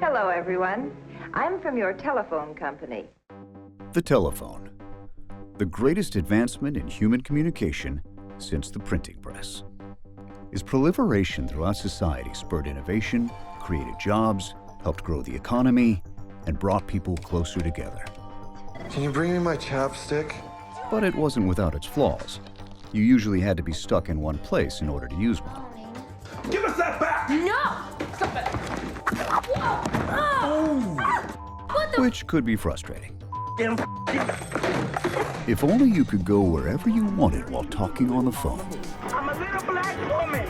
Hello, everyone. I'm from your telephone company. The telephone, the greatest advancement in human communication since the printing press. Its proliferation throughout society spurred innovation, created jobs, helped grow the economy, and brought people closer together. Can you bring me my chapstick? But it wasn't without its flaws. You usually had to be stuck in one place in order to use one. Give us that back! No! Stop it! What the? Which could be frustrating. If only you could go wherever you wanted while talking on the phone. I'm a little black woman.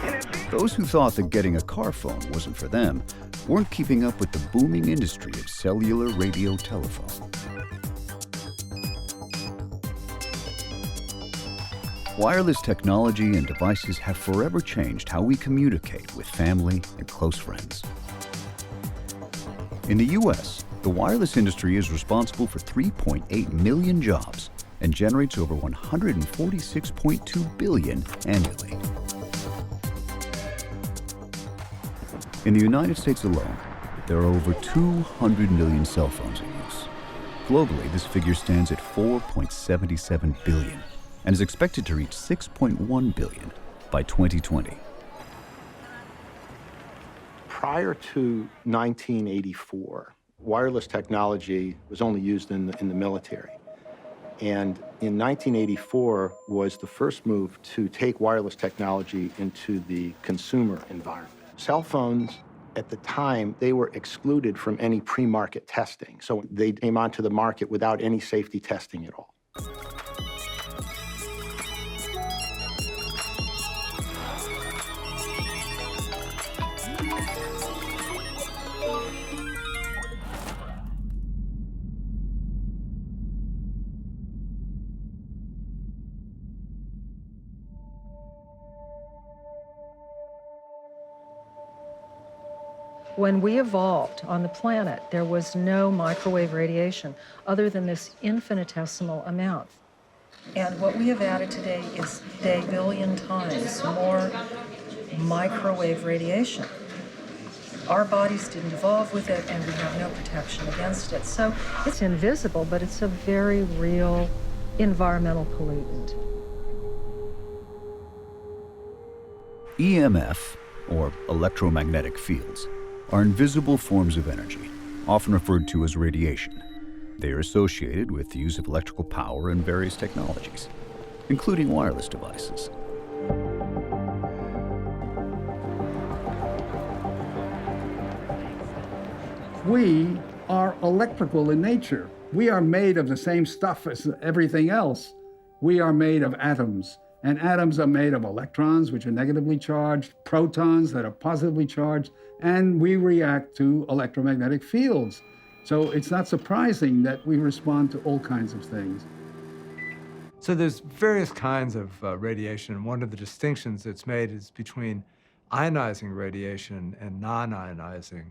Those who thought that getting a car phone wasn't for them weren't keeping up with the booming industry of cellular radio telephone. Wireless technology and devices have forever changed how we communicate with family and close friends. In the U.S., the wireless industry is responsible for 3.8 million jobs and generates over $146.2 billion annually. In the United States alone, there are over 200 million cell phones in use. Globally, this figure stands at 4.77 billion and is expected to reach 6.1 billion by 2020. Prior to 1984, wireless technology was only used in the military. And in 1984 was the first move to take wireless technology into the consumer environment. Cell phones, at the time, they were excluded from any pre-market testing. So they came onto the market without any safety testing at all. When we evolved on the planet, there was no microwave radiation other than this infinitesimal amount. And what we have added today is a billion times more microwave radiation. Our bodies didn't evolve with it, and we have no protection against it. So it's invisible, but it's a very real environmental pollutant. EMF, or electromagnetic fields, are invisible forms of energy, often referred to as radiation. They are associated with the use of electrical power in various technologies, including wireless devices. We are electrical in nature. We are made of the same stuff as everything else. We are made of atoms. And atoms are made of electrons, which are negatively charged, protons that are positively charged, and we react to electromagnetic fields. So it's not surprising that we respond to all kinds of things. So there's various kinds of radiation, and one of the distinctions that's made is between ionizing radiation and non-ionizing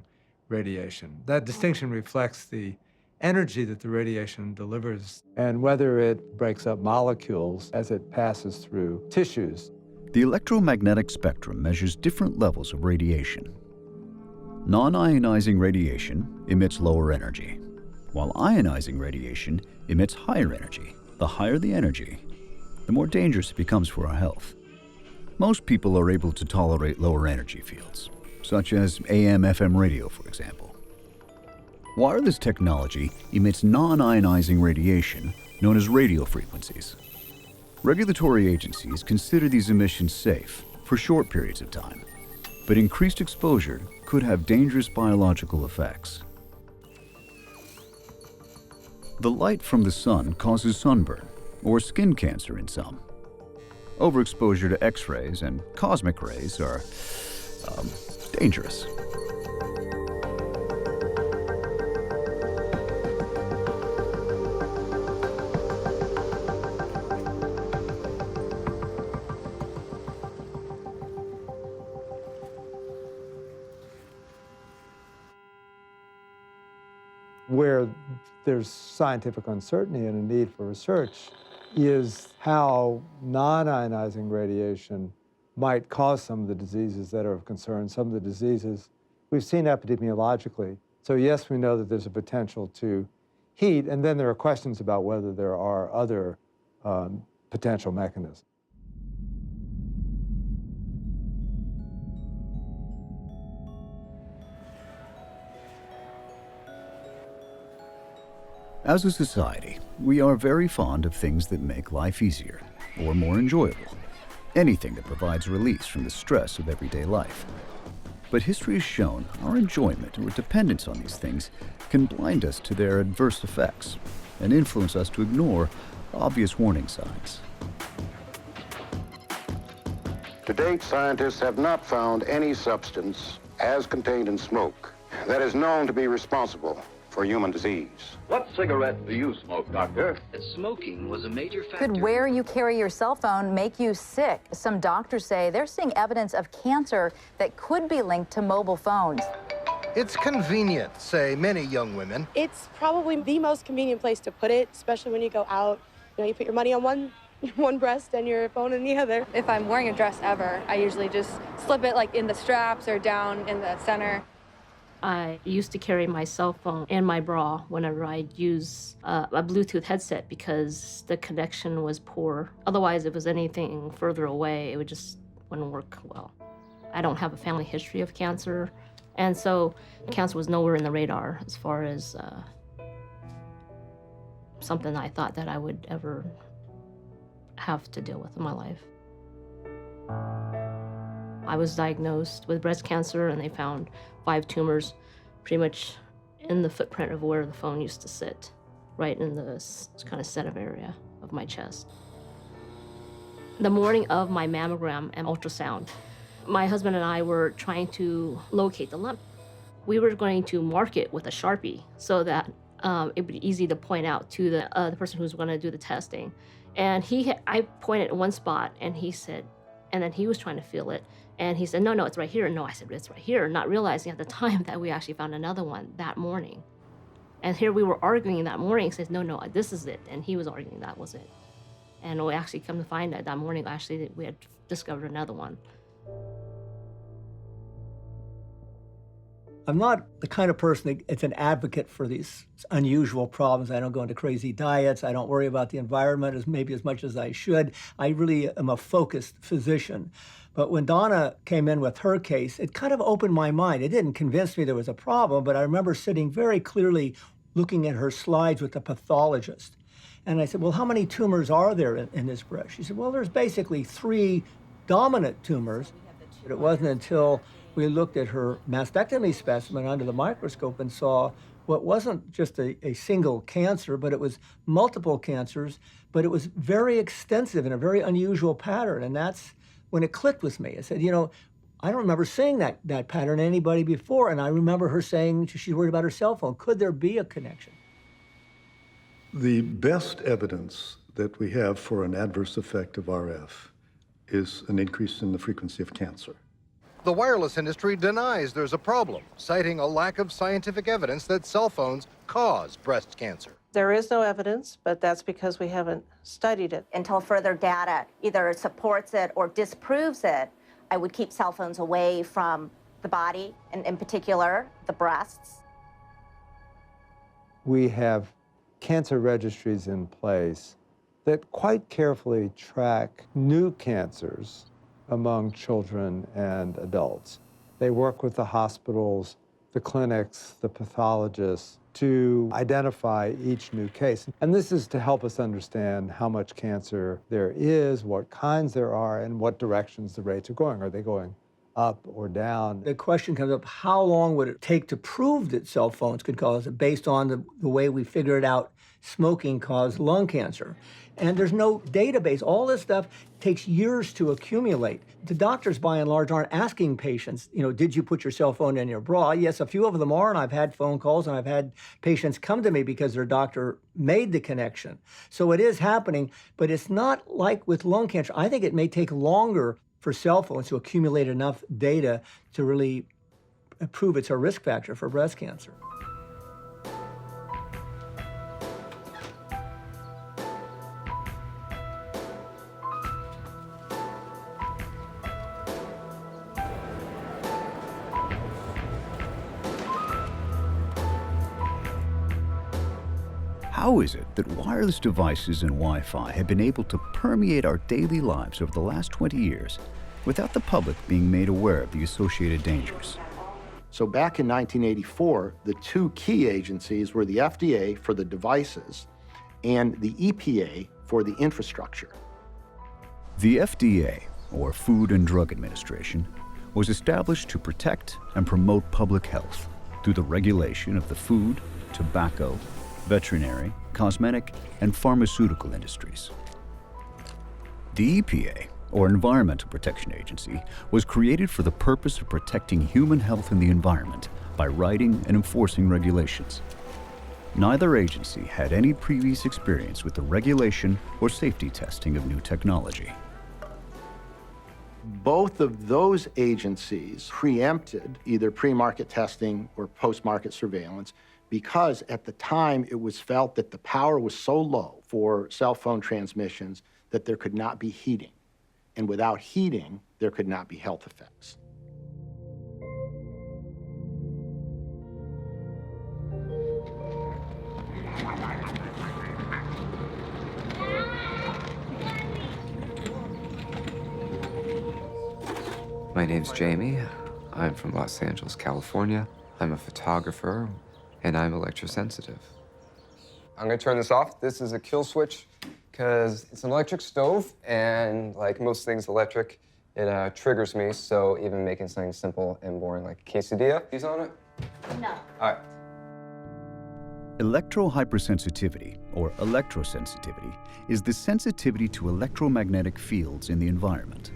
radiation. That distinction reflects the energy that the radiation delivers and whether it breaks up molecules as it passes through tissues. The electromagnetic spectrum measures different levels of radiation. Non-ionizing radiation emits lower energy, while ionizing radiation emits higher energy. The higher the energy, the more dangerous it becomes for our health. Most people are able to tolerate lower energy fields, such as AM/FM radio, for example. Wireless technology emits non-ionizing radiation known as radio frequencies. Regulatory agencies consider these emissions safe for short periods of time, but increased exposure could have dangerous biological effects. The light from the sun causes sunburn or skin cancer in some. Overexposure to X-rays and cosmic rays are dangerous. Where there's scientific uncertainty and a need for research is how non-ionizing radiation might cause some of the diseases that are of concern. Some of the diseases we've seen epidemiologically So yes, we know that there's a potential to heat, and then there are questions about whether there are other potential mechanisms. As a society, we are very fond of things that make life easier or more enjoyable. Anything that provides release from the stress of everyday life. But history has shown our enjoyment or dependence on these things can blind us to their adverse effects and influence us to ignore obvious warning signs. To date, scientists have not found any substance as contained in smoke that is known to be responsible for human disease. What cigarette do you smoke, Doctor? Smoking was a major factor. Could where you carry your cell phone make you sick? Some doctors say they're seeing evidence of cancer that could be linked to mobile phones. It's convenient, say many young women. It's probably the most convenient place to put it, especially when you go out. You know, you put your money on one breast and your phone in the other. If I'm wearing a dress ever, I usually just slip it like in the straps or down in the center. I used to carry my cell phone in my bra whenever I'd use a Bluetooth headset because the connection was poor. Otherwise, if it was anything further away, it just wouldn't work well. I don't have a family history of cancer, and so cancer was nowhere in the radar as far as something I thought that I would ever have to deal with in my life. I was diagnosed with breast cancer, and they found 5 tumors pretty much in the footprint of where the phone used to sit, right in the kind of center area of my chest. The morning of my mammogram and ultrasound, my husband and I were trying to locate the lump. We were going to mark it with a Sharpie so that it would be easy to point out to the person who's going to do the testing. And I pointed at one spot, and he said, and then he was trying to feel it. And he said, no, it's right here. No, I said, it's right here, not realizing at the time that we actually found another one that morning. And here we were arguing that morning. He says, no, this is it. And he was arguing that was it. And we actually come to find out that morning, actually, we had discovered another one. I'm not the kind of person that's an advocate for these unusual problems. I don't go into crazy diets. I don't worry about the environment maybe as much as I should. I really am a focused physician. But when Donna came in with her case, it kind of opened my mind. It didn't convince me there was a problem, but I remember sitting very clearly looking at her slides with the pathologist. And I said, well, how many tumors are there in this breast? She said, well, there's basically 3 dominant tumors. But it wasn't until we looked at her mastectomy specimen under the microscope and saw what wasn't just a single cancer, but it was multiple cancers, but it was very extensive in a very unusual pattern. And that's when it clicked with me. I said, I don't remember seeing that pattern in anybody before. And I remember her saying she's worried about her cell phone. Could there be a connection? The best evidence that we have for an adverse effect of RF is an increase in the frequency of cancer. The wireless industry denies there's a problem, citing a lack of scientific evidence that cell phones cause breast cancer. There is no evidence, but that's because we haven't studied it. Until further data either supports it or disproves it, I would keep cell phones away from the body, and in particular, the breasts. We have cancer registries in place that quite carefully track new cancers among children and adults. They work with the hospitals, the clinics, the pathologists to identify each new case. And this is to help us understand how much cancer there is, what kinds there are, and what directions the rates are going. Are they going up or down? The question comes up, how long would it take to prove that cell phones could cause it based on the way we figured out smoking caused lung cancer? And there's no database. All this stuff takes years to accumulate. The doctors, by and large, aren't asking patients, did you put your cell phone in your bra? Yes, a few of them are, and I've had phone calls, and I've had patients come to me because their doctor made the connection. So it is happening, but it's not like with lung cancer. I think it may take longer for cell phones to accumulate enough data to really prove it's a risk factor for breast cancer. How is it that wireless devices and Wi-Fi have been able to permeate our daily lives over the last 20 years without the public being made aware of the associated dangers? So back in 1984, the two key agencies were the FDA for the devices and the EPA for the infrastructure. The FDA, or Food and Drug Administration, was established to protect and promote public health through the regulation of the food, tobacco, veterinary, cosmetic, and pharmaceutical industries. The EPA, or Environmental Protection Agency, was created for the purpose of protecting human health and the environment by writing and enforcing regulations. Neither agency had any previous experience with the regulation or safety testing of new technology. Both of those agencies preempted either pre-market testing or post-market surveillance because at the time it was felt that the power was so low for cell phone transmissions that there could not be heating. And without heating, there could not be health effects. My name's Jamie. I'm from Los Angeles, California. I'm a photographer, and I'm electrosensitive. I'm gonna turn this off. This is a kill switch because it's an electric stove, and like most things electric, it triggers me, so even making something simple and boring like a quesadilla, he's on it? No. All right. Electrohypersensitivity, or electrosensitivity, is the sensitivity to electromagnetic fields in the environment.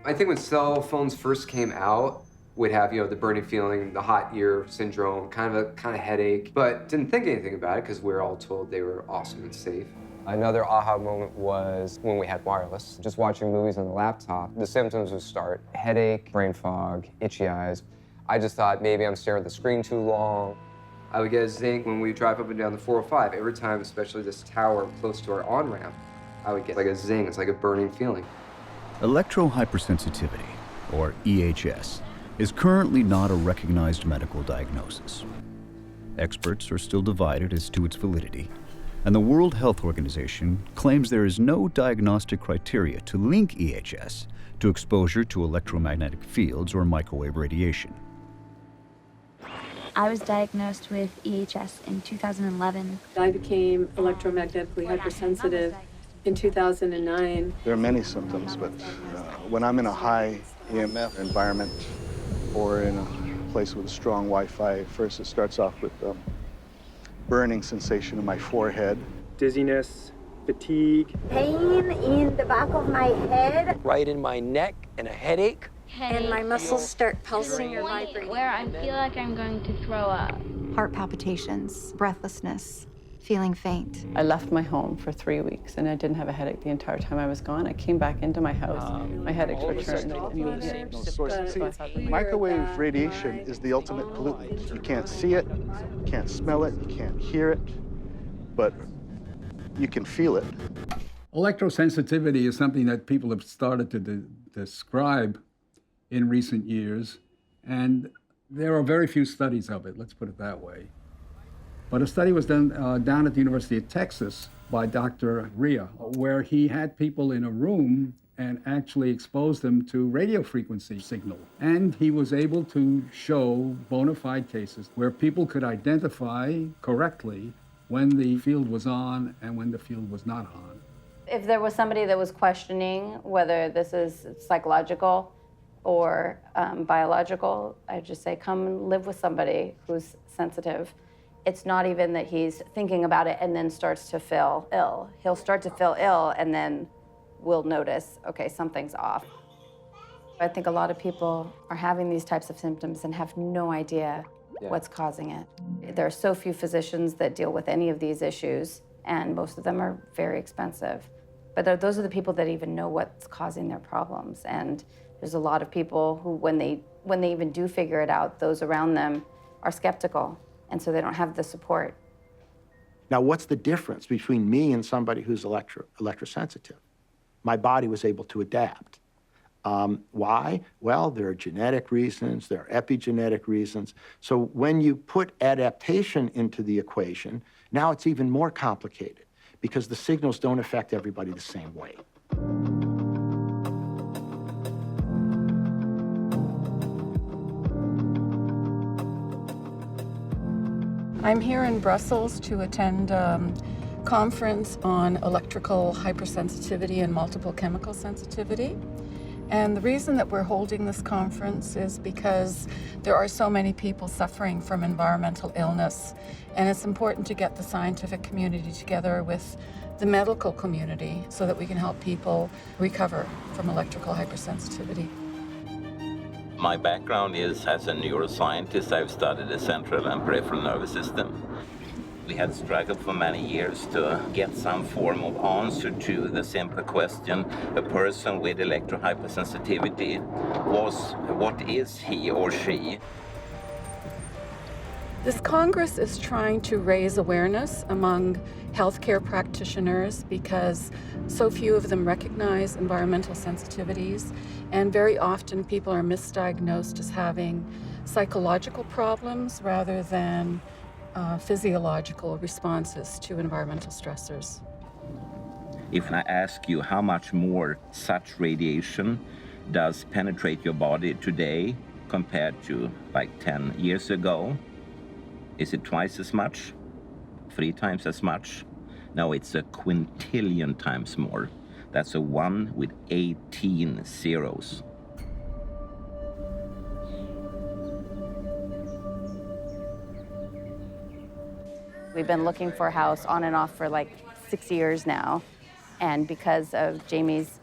I think when cell phones first came out, we'd have, the burning feeling, the hot ear syndrome, kind of headache, but didn't think anything about it because we were all told they were awesome and safe. Another aha moment was when we had wireless. Just watching movies on the laptop, the symptoms would start: headache, brain fog, itchy eyes. I just thought maybe I'm staring at the screen too long. I would get a zing when we drive up and down the 405. Every time, especially this tower close to our on-ramp, I would get like a zing. It's like a burning feeling. Electrohypersensitivity, or EHS, is currently not a recognized medical diagnosis. Experts are still divided as to its validity, and the World Health Organization claims there is no diagnostic criteria to link EHS to exposure to electromagnetic fields or microwave radiation. I was diagnosed with EHS in 2011. I became electromagnetically hypersensitive in 2009. There are many symptoms, but when I'm in a high EMF environment or in a place with a strong Wi-Fi, first it starts off with burning sensation in my forehead. Dizziness, fatigue. Pain in the back of my head. Right in my neck and a headache. And my muscles start pulsing or vibrating. Where I feel like I'm going to throw up. Heart palpitations, breathlessness, feeling faint. I left my home for 3 weeks and I didn't have a headache the entire time I was gone. I came back into my house. My headaches returned immediately. Microwave radiation is the ultimate pollutant. You can't see it, you can't smell it, you can't hear it, but you can feel it. Electrosensitivity is something that people have started to describe in recent years, and there are very few studies of it, let's put it that way. But a study was done down at the University of Texas by Dr. Ria, where he had people in a room and actually exposed them to radio frequency signal. And he was able to show bona fide cases where people could identify correctly when the field was on and when the field was not on. If there was somebody that was questioning whether this is psychological or biological, I'd just say, come and live with somebody who's sensitive. It's not even that he's thinking about it and then starts to feel ill. He'll start to feel ill and then we'll notice, okay, something's off. I think a lot of people are having these types of symptoms and have no idea what's causing it. There are so few physicians that deal with any of these issues, and most of them are very expensive. But those are the people that even know what's causing their problems. And there's a lot of people who, when they even do figure it out, those around them are skeptical, and so they don't have the support. Now, what's the difference between me and somebody who's electrosensitive? My body was able to adapt. Why? Well, there are genetic reasons, there are epigenetic reasons. So when you put adaptation into the equation, Now it's even more complicated because the signals don't affect everybody the same way. I'm here in Brussels to attend a conference on electrical hypersensitivity and multiple chemical sensitivity. And the reason that we're holding this conference is because there are so many people suffering from environmental illness, and it's important to get the scientific community together with the medical community so that we can help people recover from electrical hypersensitivity. My background is as a neuroscientist. I've studied the central and peripheral nervous system. We had struggled for many years to get some form of answer to the simple question, a person with electrohypersensitivity, what is he or she? This Congress is trying to raise awareness among healthcare practitioners because so few of them recognize environmental sensitivities, and very often people are misdiagnosed as having psychological problems rather than physiological responses to environmental stressors. If I ask you how much more such radiation does penetrate your body today compared to like 10 years ago, is it twice as much? 3 times as much? No, it's a quintillion times more. That's a 1 with 18 zeros. We've been looking for a house on and off for like 6 years now. And because of Jamie's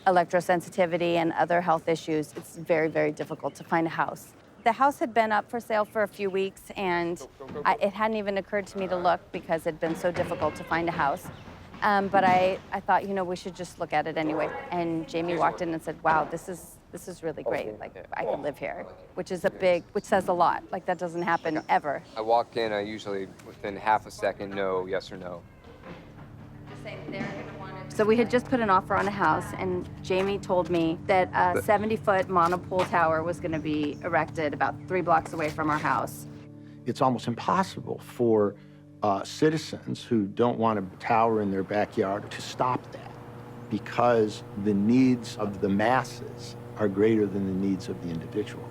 electrosensitivity and other health issues, it's very, very difficult to find a house. The house had been up for sale for a few weeks, and it hadn't even occurred to me to look because it'd been so difficult to find a house. But I thought, you know, we should just look at it anyway. And Jamie walked in and said, wow, this is really great. Like, I could live here, which says a lot. Like, that doesn't happen ever. I walk in, I usually, within half a second, know, yes or no. So we had just put an offer on a house, and Jamie told me that a 70-foot monopole tower was going to be erected about 3 blocks away from our house. It's almost impossible for citizens who don't want a tower in their backyard to stop that because the needs of the masses are greater than the needs of the individual.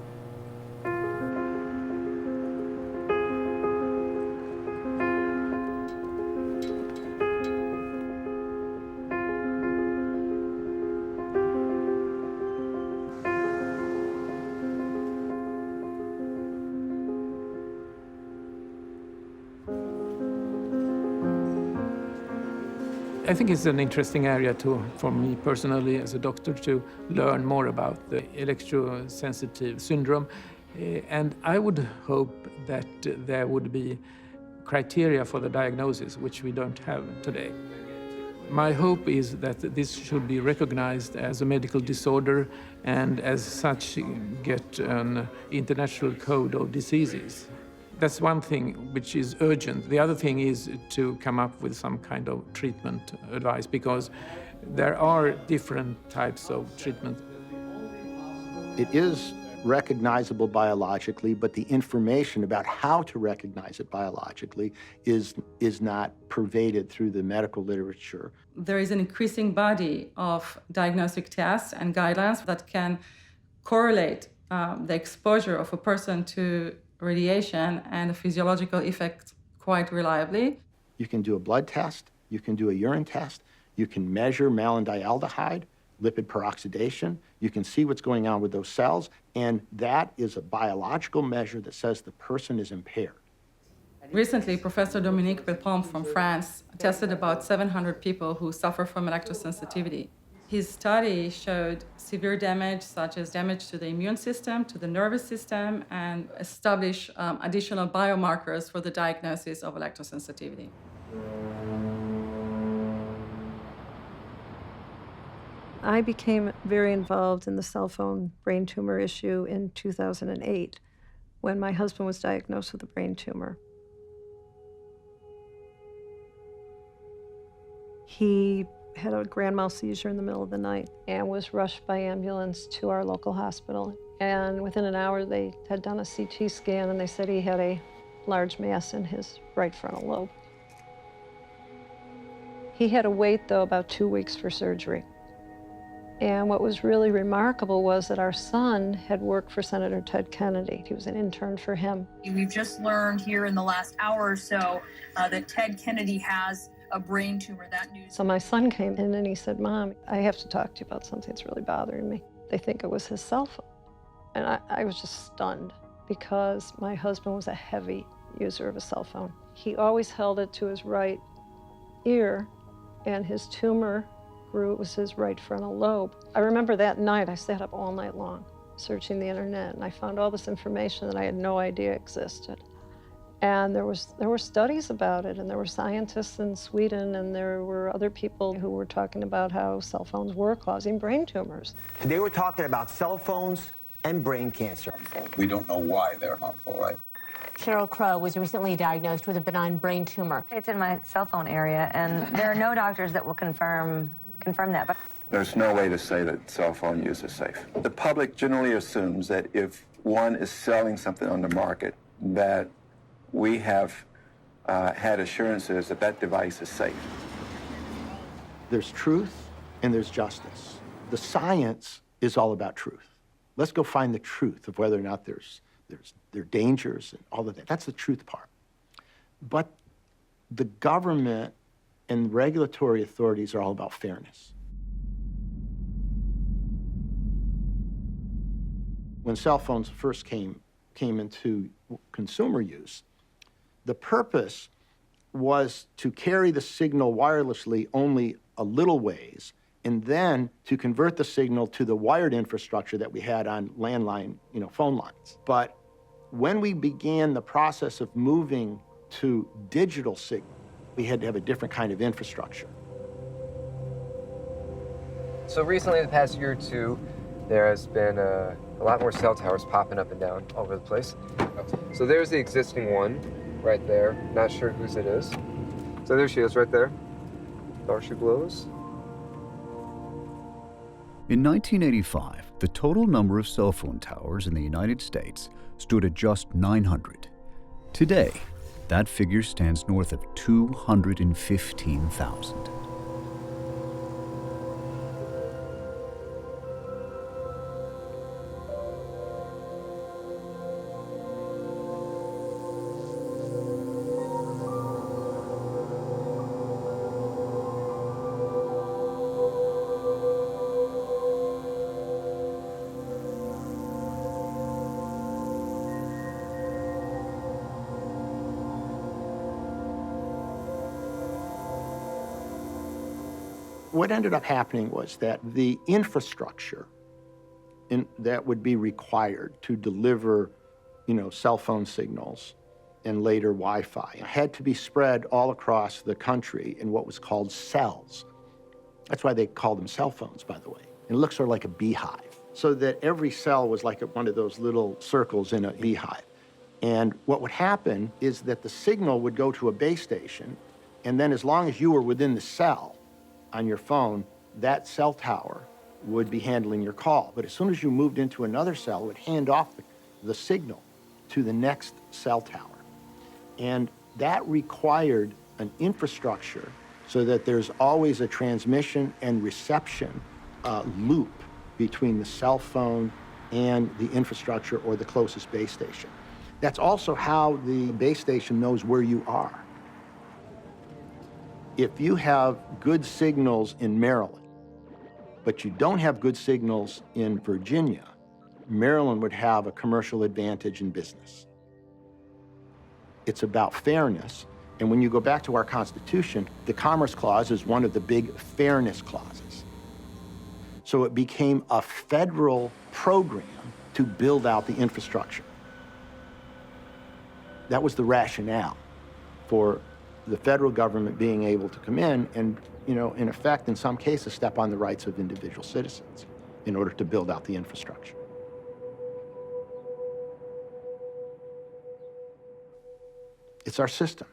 I think it's an interesting area for me personally as a doctor to learn more about the electrosensitive syndrome. And I would hope that there would be criteria for the diagnosis, which we don't have today. My hope is that this should be recognized as a medical disorder and as such get an international code of diseases. That's one thing which is urgent. The other thing is to come up with some kind of treatment advice, because there are different types of treatment. It is recognizable biologically, but the information about how to recognize it biologically is not pervaded through the medical literature. There is an increasing body of diagnostic tests and guidelines that can correlate the exposure of a person to radiation and the physiological effect quite reliably. You can do a blood test, you can do a urine test, you can measure malondialdehyde, lipid peroxidation, you can see what's going on with those cells, and that is a biological measure that says the person is impaired. Recently, Professor Dominique Belpombe from France tested about 700 people who suffer from electrosensitivity. His study showed severe damage, such as damage to the immune system, to the nervous system, and established additional biomarkers for the diagnosis of electrosensitivity. I became very involved in the cell phone brain tumor issue in 2008 when my husband was diagnosed with a brain tumor. He had a grand mal seizure in the middle of the night and was rushed by ambulance to our local hospital. And within an hour, they had done a CT scan, and they said he had a large mass in his right frontal lobe. He had to wait, though, about 2 weeks for surgery. And what was really remarkable was that our son had worked for Senator Ted Kennedy. He was an intern for him. We've just learned here in the last hour or so that Ted Kennedy has a brain tumor. That news. So my son came in and he said, "Mom, I have to talk to you about something that's really bothering me." They think it was his cell phone. And I was just stunned because my husband was a heavy user of a cell phone. He always held it to his right ear, and his tumor grew. It was his right frontal lobe. I remember that night I sat up all night long searching the internet, and I found all this information that I had no idea existed. And there were studies about it, and there were scientists in Sweden, and there were other people who were talking about how cell phones were causing brain tumors. They were talking about cell phones and brain cancer. We don't know why they're harmful, right? Cheryl Crow was recently diagnosed with a benign brain tumor. It's in my cell phone area, and there are no doctors that will confirm that. But There's no way to say that cell phone use is safe. The public generally assumes that if one is selling something on the market, that we have had assurances that that device is safe. There's truth and there's justice. The science is all about truth. Let's go find the truth of whether or not there are dangers and all of that. That's the truth part. But the government and regulatory authorities are all about fairness. When cell phones first came into consumer use, the purpose was to carry the signal wirelessly only a little ways, and then to convert the signal to the wired infrastructure that we had on landline, phone lines. But when we began the process of moving to digital signal, we had to have a different kind of infrastructure. So recently, the past year or two, there has been a lot more cell towers popping up and down all over the place. So there's the existing one right there. Not sure whose it is. So there she is right there. There she blows. In 1985, the total number of cell phone towers in the United States stood at just 900. Today, that figure stands north of 215,000. What ended up happening was that the infrastructure that would be required to deliver, cell phone signals and later Wi-Fi had to be spread all across the country in what was called cells. That's why they call them cell phones, by the way. It looks sort of like a beehive, so that every cell was like one of those little circles in a beehive. And what would happen is that the signal would go to a base station, and then as long as you were within the cell on your phone, that cell tower would be handling your call. But as soon as you moved into another cell, it would hand off the signal to the next cell tower. And that required an infrastructure so that there's always a transmission and reception loop between the cell phone and the infrastructure or the closest base station. That's also how the base station knows where you are. If you have good signals in Maryland, but you don't have good signals in Virginia, Maryland would have a commercial advantage in business. It's about fairness. And when you go back to our Constitution, the Commerce Clause is one of the big fairness clauses. So it became a federal program to build out the infrastructure. That was the rationale for the federal government being able to come in and, in effect, in some cases, step on the rights of individual citizens in order to build out the infrastructure. It's our system.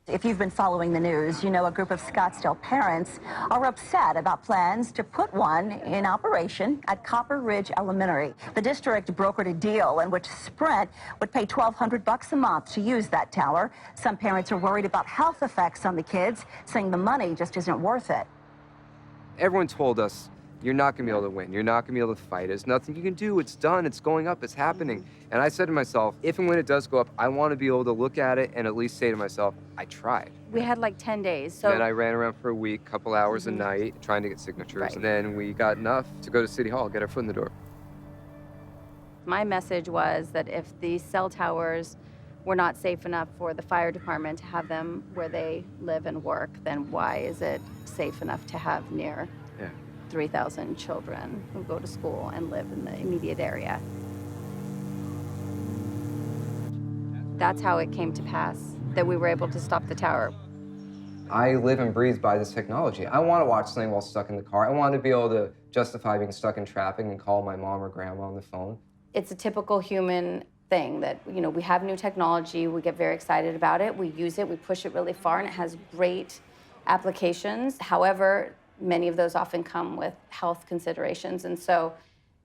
If you've been following the news, you know a group of Scottsdale parents are upset about plans to put one in operation at Copper Ridge Elementary. The district brokered a deal in which Sprint would pay $1,200 a month to use that tower. Some parents are worried about health effects on the kids, saying the money just isn't worth it. Everyone told us, you're not going to be able to win. You're not going to be able to fight. There's nothing you can do. It's done. It's going up. It's happening. And I said to myself, if and when it does go up, I want to be able to look at it and at least say to myself, I tried. We had like 10 days. So Then I ran around for a week, couple hours a night, trying to get signatures. Right. And then we got enough to go to City Hall, get our foot in the door. my message was that if these cell towers were not safe enough for the fire department to have them where they live and work, then why is it safe enough to have near 3,000 children who go to school and live in the immediate area? That's how it came to pass, that we were able to stop the tower. I live and breathe by this technology. I want to watch something while stuck in the car. I want to be able to justify being stuck in traffic and call my mom or grandma on the phone. It's a typical human thing that, you know, we have new technology, we get very excited about it, we use it, we push it really far, and it has great applications. However, many of those often come with health considerations. And so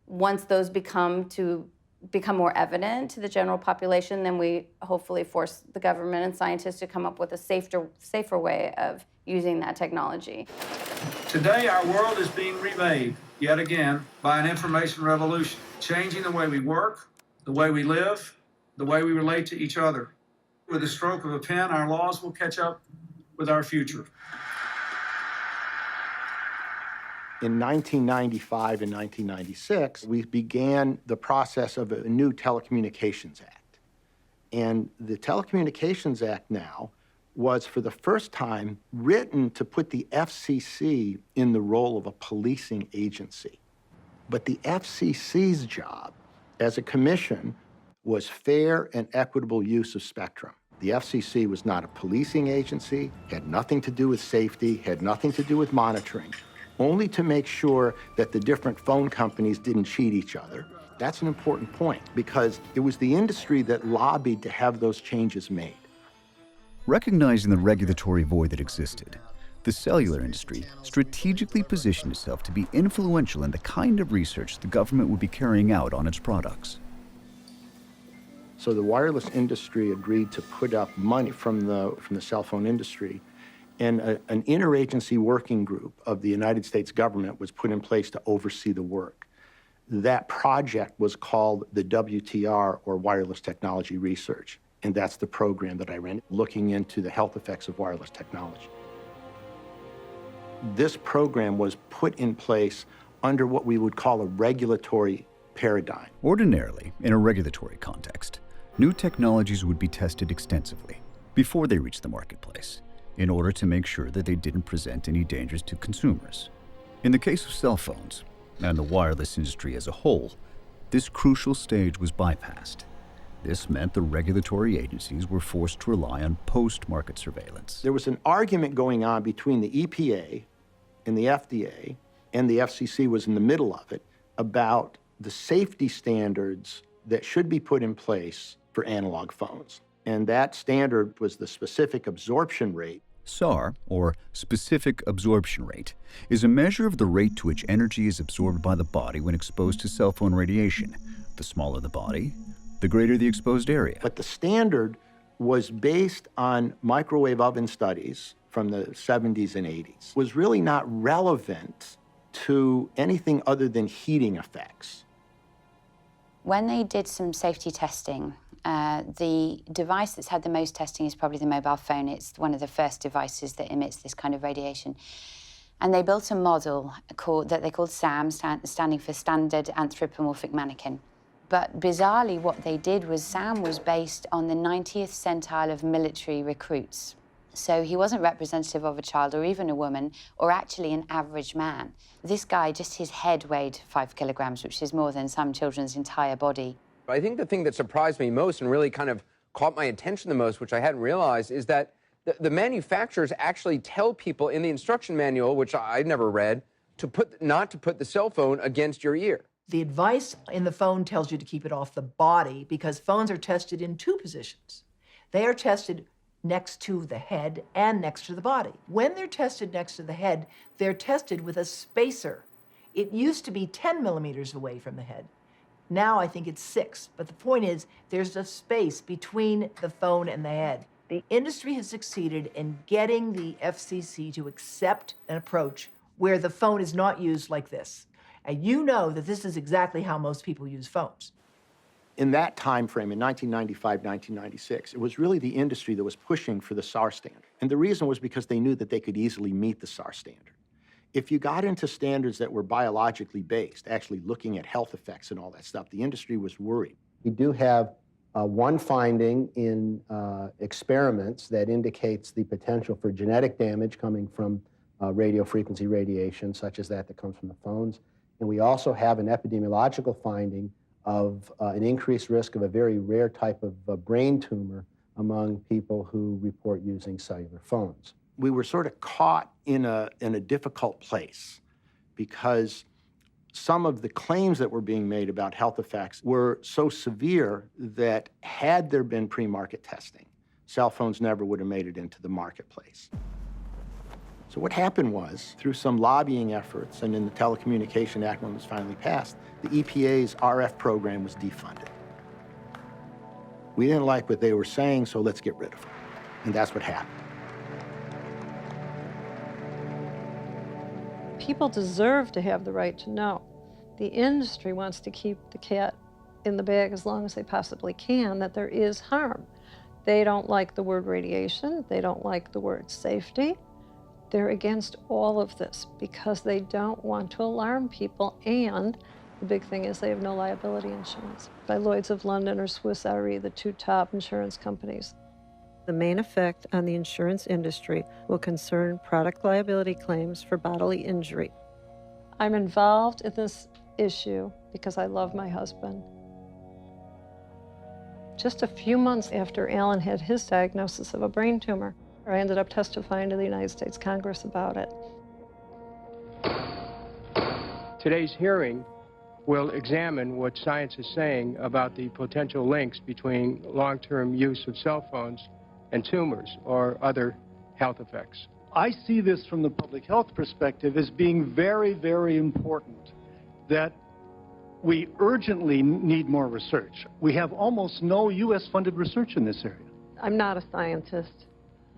once those become more evident to the general population, then we hopefully force the government and scientists to come up with a safer way of using that technology. Today, our world is being remade, yet again, by an information revolution, changing the way we work, the way we live, the way we relate to each other. With the stroke of a pen, our laws will catch up with our future. In 1995 and 1996, we began the process of a new Telecommunications Act. And the Telecommunications Act now was, for the first time, written to put the FCC in the role of a policing agency. But the FCC's job as a commission was fair and equitable use of spectrum. The FCC was not a policing agency, had nothing to do with safety, had nothing to do with monitoring, only to make sure that the different phone companies didn't cheat each other. That's an important point, because it was the industry that lobbied to have those changes made. Recognizing the regulatory void that existed, the cellular industry strategically positioned itself to be influential in the kind of research the government would be carrying out on its products. So the wireless industry agreed to put up money from the cell phone industry, and an interagency working group of the United States government was put in place to oversee the work. That project was called the WTR, or Wireless Technology Research, and that's the program that I ran, looking into the health effects of wireless technology. This program was put in place under what we would call a regulatory paradigm. Ordinarily, in a regulatory context, new technologies would be tested extensively before they reached the marketplace, in order to make sure that they didn't present any dangers to consumers. In the case of cell phones, and the wireless industry as a whole, this crucial stage was bypassed. This meant the regulatory agencies were forced to rely on post-market surveillance. There was an argument going on between the EPA and the FDA, and the FCC was in the middle of it, about the safety standards that should be put in place for analog phones. And that standard was the specific absorption rate. SAR, or specific absorption rate, is a measure of the rate to which energy is absorbed by the body when exposed to cell phone radiation. The smaller the body, the greater the exposed area. But the standard was based on microwave oven studies from the 70s and 80s. It was really not relevant to anything other than heating effects. When they did some safety testing, the device that's had the most testing is probably the mobile phone. It's one of the first devices that emits this kind of radiation. And they built a model that they called SAM, standing for Standard Anthropomorphic Mannequin. But bizarrely, what they did was SAM was based on the 90th centile of military recruits. So he wasn't representative of a child or even a woman, or actually an average man. This guy, just his head weighed 5 kilograms, which is more than some children's entire body. I think the thing that surprised me most and really kind of caught my attention the most, which I hadn't realized, is that the manufacturers actually tell people in the instruction manual, which I'd never read, not to put the cell phone against your ear. The advice in the phone tells you to keep it off the body because phones are tested in two positions. They are tested next to the head and next to the body. When they're tested next to the head, they're tested with a spacer. It used to be 10 millimeters away from the head. Now I think it's 6, but the point is there's a space between the phone and the head. The industry has succeeded in getting the FCC to accept an approach where the phone is not used like this. And you know that this is exactly how most people use phones. In that time frame, in 1995, 1996, it was really the industry that was pushing for the SAR standard. And the reason was because they knew that they could easily meet the SAR standard. If you got into standards that were biologically based, actually looking at health effects and all that stuff, the industry was worried. We do have one finding in experiments that indicates the potential for genetic damage coming from radio frequency radiation, such as that comes from the phones. And we also have an epidemiological finding of an increased risk of a very rare type of brain tumor among people who report using cellular phones. We were sort of caught in a difficult place because some of the claims that were being made about health effects were so severe that had there been pre-market testing, cell phones never would have made it into the marketplace. So what happened was, through some lobbying efforts and in the Telecommunication Act when it was finally passed, the EPA's RF program was defunded. We didn't like what they were saying, so let's get rid of them. And that's what happened. People deserve to have the right to know. The industry wants to keep the cat in the bag as long as they possibly can, that there is harm. They don't like the word radiation. They don't like the word safety. They're against all of this because they don't want to alarm people, and the big thing is they have no liability insurance. By Lloyd's of London or Swiss Re, the two top insurance companies. The main effect on the insurance industry will concern product liability claims for bodily injury. I'm involved in this issue because I love my husband. Just a few months after Alan had his diagnosis of a brain tumor, I ended up testifying to the United States Congress about it. Today's hearing will examine what science is saying about the potential links between long-term use of cell phones and tumors or other health effects. I see this from the public health perspective as being very, very important, that we urgently need more research. We have almost no U.S.-funded research in this area. I'm not a scientist.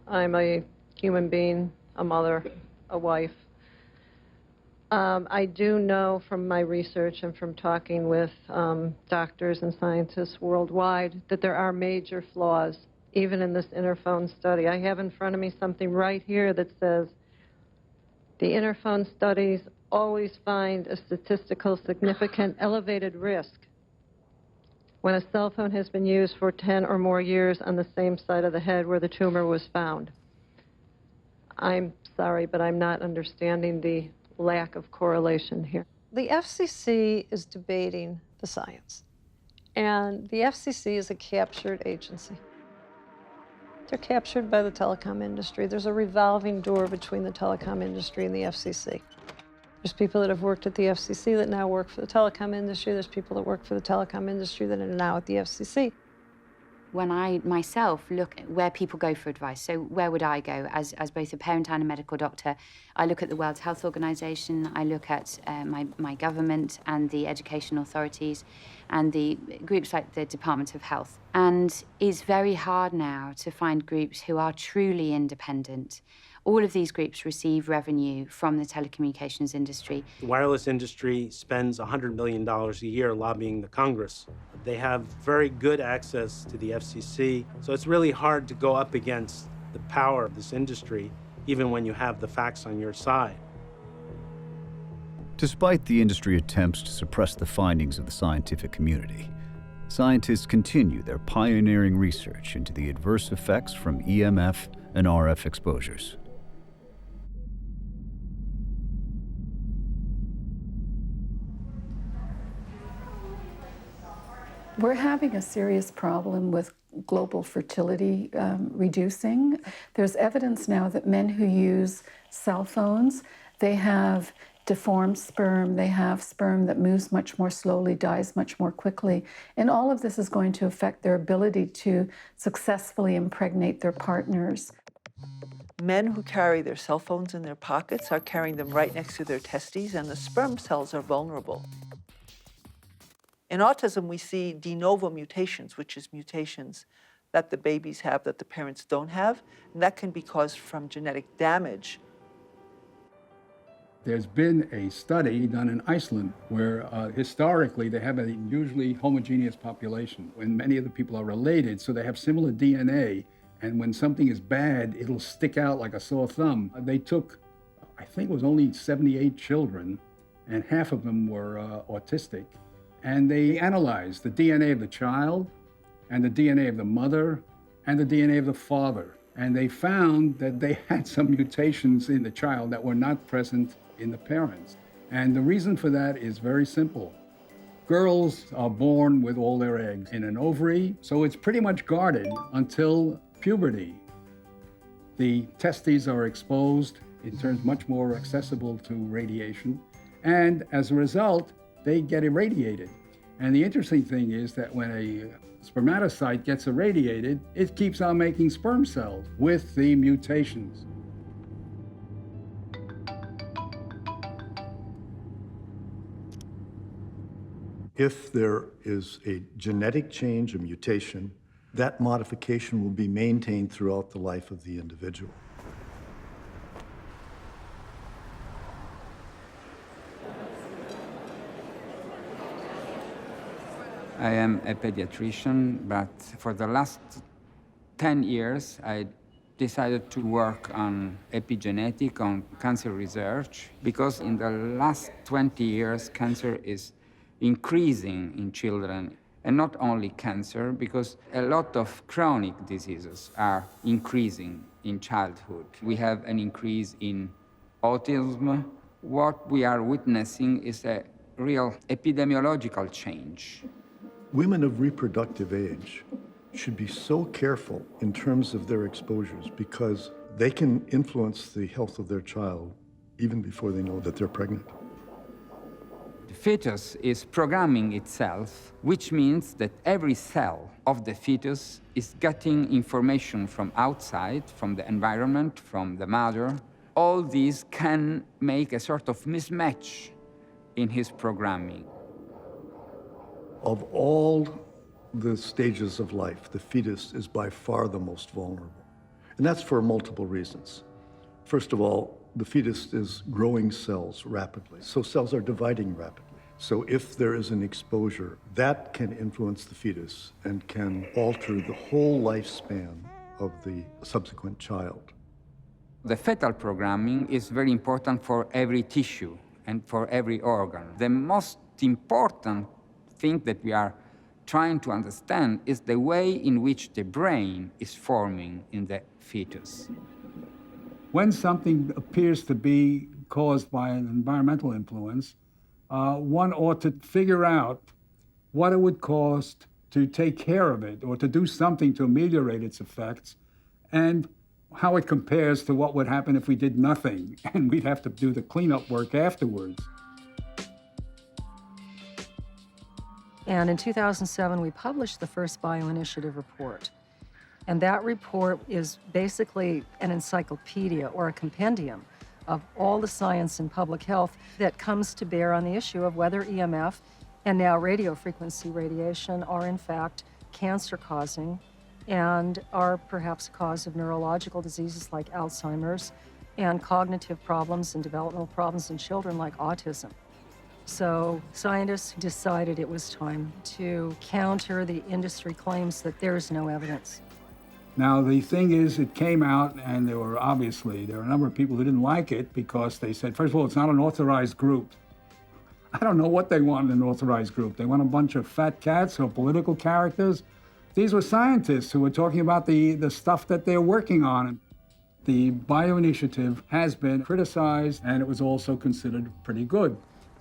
I'm a human being, a mother, a wife. I do know from my research and from talking with doctors and scientists worldwide that there are major flaws, even in this Interphone study. I have in front of me something right here that says, the Interphone studies always find a statistical significant elevated risk when a cell phone has been used for 10 or more years on the same side of the head where the tumor was found. I'm sorry, but I'm not understanding the lack of correlation here. The FCC is debating the science, and the FCC is a captured agency. They're captured by the telecom industry. There's a revolving door between the telecom industry and the FCC. There's people that have worked at the FCC that now work for the telecom industry. There's people that work for the telecom industry that are now at the FCC. When I myself look at where people go for advice, so where would I go as both a parent and a medical doctor? I look at the World Health Organization, I look at my government and the education authorities and the groups like the Department of Health. And it's very hard now to find groups who are truly independent. All of these groups receive revenue from the telecommunications industry. The wireless industry spends $100 million a year lobbying the Congress. They have very good access to the FCC, so it's really hard to go up against the power of this industry, even when you have the facts on your side. Despite the industry attempts to suppress the findings of the scientific community, scientists continue their pioneering research into the adverse effects from EMF and RF exposures. We're having a serious problem with global fertility reducing. There's evidence now that men who use cell phones, they have deformed sperm, they have sperm that moves much more slowly, dies much more quickly. And all of this is going to affect their ability to successfully impregnate their partners. Men who carry their cell phones in their pockets are carrying them right next to their testes, and the sperm cells are vulnerable. In autism, we see de novo mutations, which is mutations that the babies have that the parents don't have, and that can be caused from genetic damage. There's been a study done in Iceland where historically they have a usually homogeneous population when many of the people are related, so they have similar DNA, and when something is bad, it'll stick out like a sore thumb. They took, I think it was only 78 children, and half of them were autistic, and they analyzed the DNA of the child and the DNA of the mother and the DNA of the father. And they found that they had some mutations in the child that were not present in the parents. And the reason for that is very simple. Girls are born with all their eggs in an ovary, so it's pretty much guarded until puberty. The testes are exposed, it turns much more accessible to radiation, and as a result, they get irradiated. And the interesting thing is that when a spermatocyte gets irradiated, it keeps on making sperm cells with the mutations. If there is a genetic change, a mutation, that modification will be maintained throughout the life of the individual. I am a pediatrician, but for the last 10 years, I decided to work on epigenetic, on cancer research, because in the last 20 years, cancer is increasing in children. And not only cancer, because a lot of chronic diseases are increasing in childhood. We have an increase in autism. What we are witnessing is a real epidemiological change. Women of reproductive age should be so careful in terms of their exposures because they can influence the health of their child even before they know that they're pregnant. The fetus is programming itself, which means that every cell of the fetus is getting information from outside, from the environment, from the mother. All these can make a sort of mismatch in his programming. Of all the stages of life, the fetus is by far the most vulnerable. And that's for multiple reasons. First of all, the fetus is growing cells rapidly, so cells are dividing rapidly. So if there is an exposure, that can influence the fetus and can alter the whole lifespan of the subsequent child. The fetal programming is very important for every tissue and for every organ. The most important thing that we are trying to understand is the way in which the brain is forming in the fetus. When something appears to be caused by an environmental influence, one ought to figure out what it would cost to take care of it or to do something to ameliorate its effects and how it compares to what would happen if we did nothing and we'd have to do the cleanup work afterwards. And in 2007, we published the first bioinitiative report. And that report is basically an encyclopedia or a compendium of all the science in public health that comes to bear on the issue of whether EMF and now radio frequency radiation are in fact cancer-causing and are perhaps a cause of neurological diseases like Alzheimer's and cognitive problems and developmental problems in children like autism. So scientists decided it was time to counter the industry claims that there is no evidence. Now, the thing is, it came out, and there were a number of people who didn't like it because they said, first of all, it's not an authorized group. I don't know what they want in an authorized group. They want a bunch of fat cats or political characters. These were scientists who were talking about the stuff that they're working on. The bioinitiative has been criticized, and it was also considered pretty good.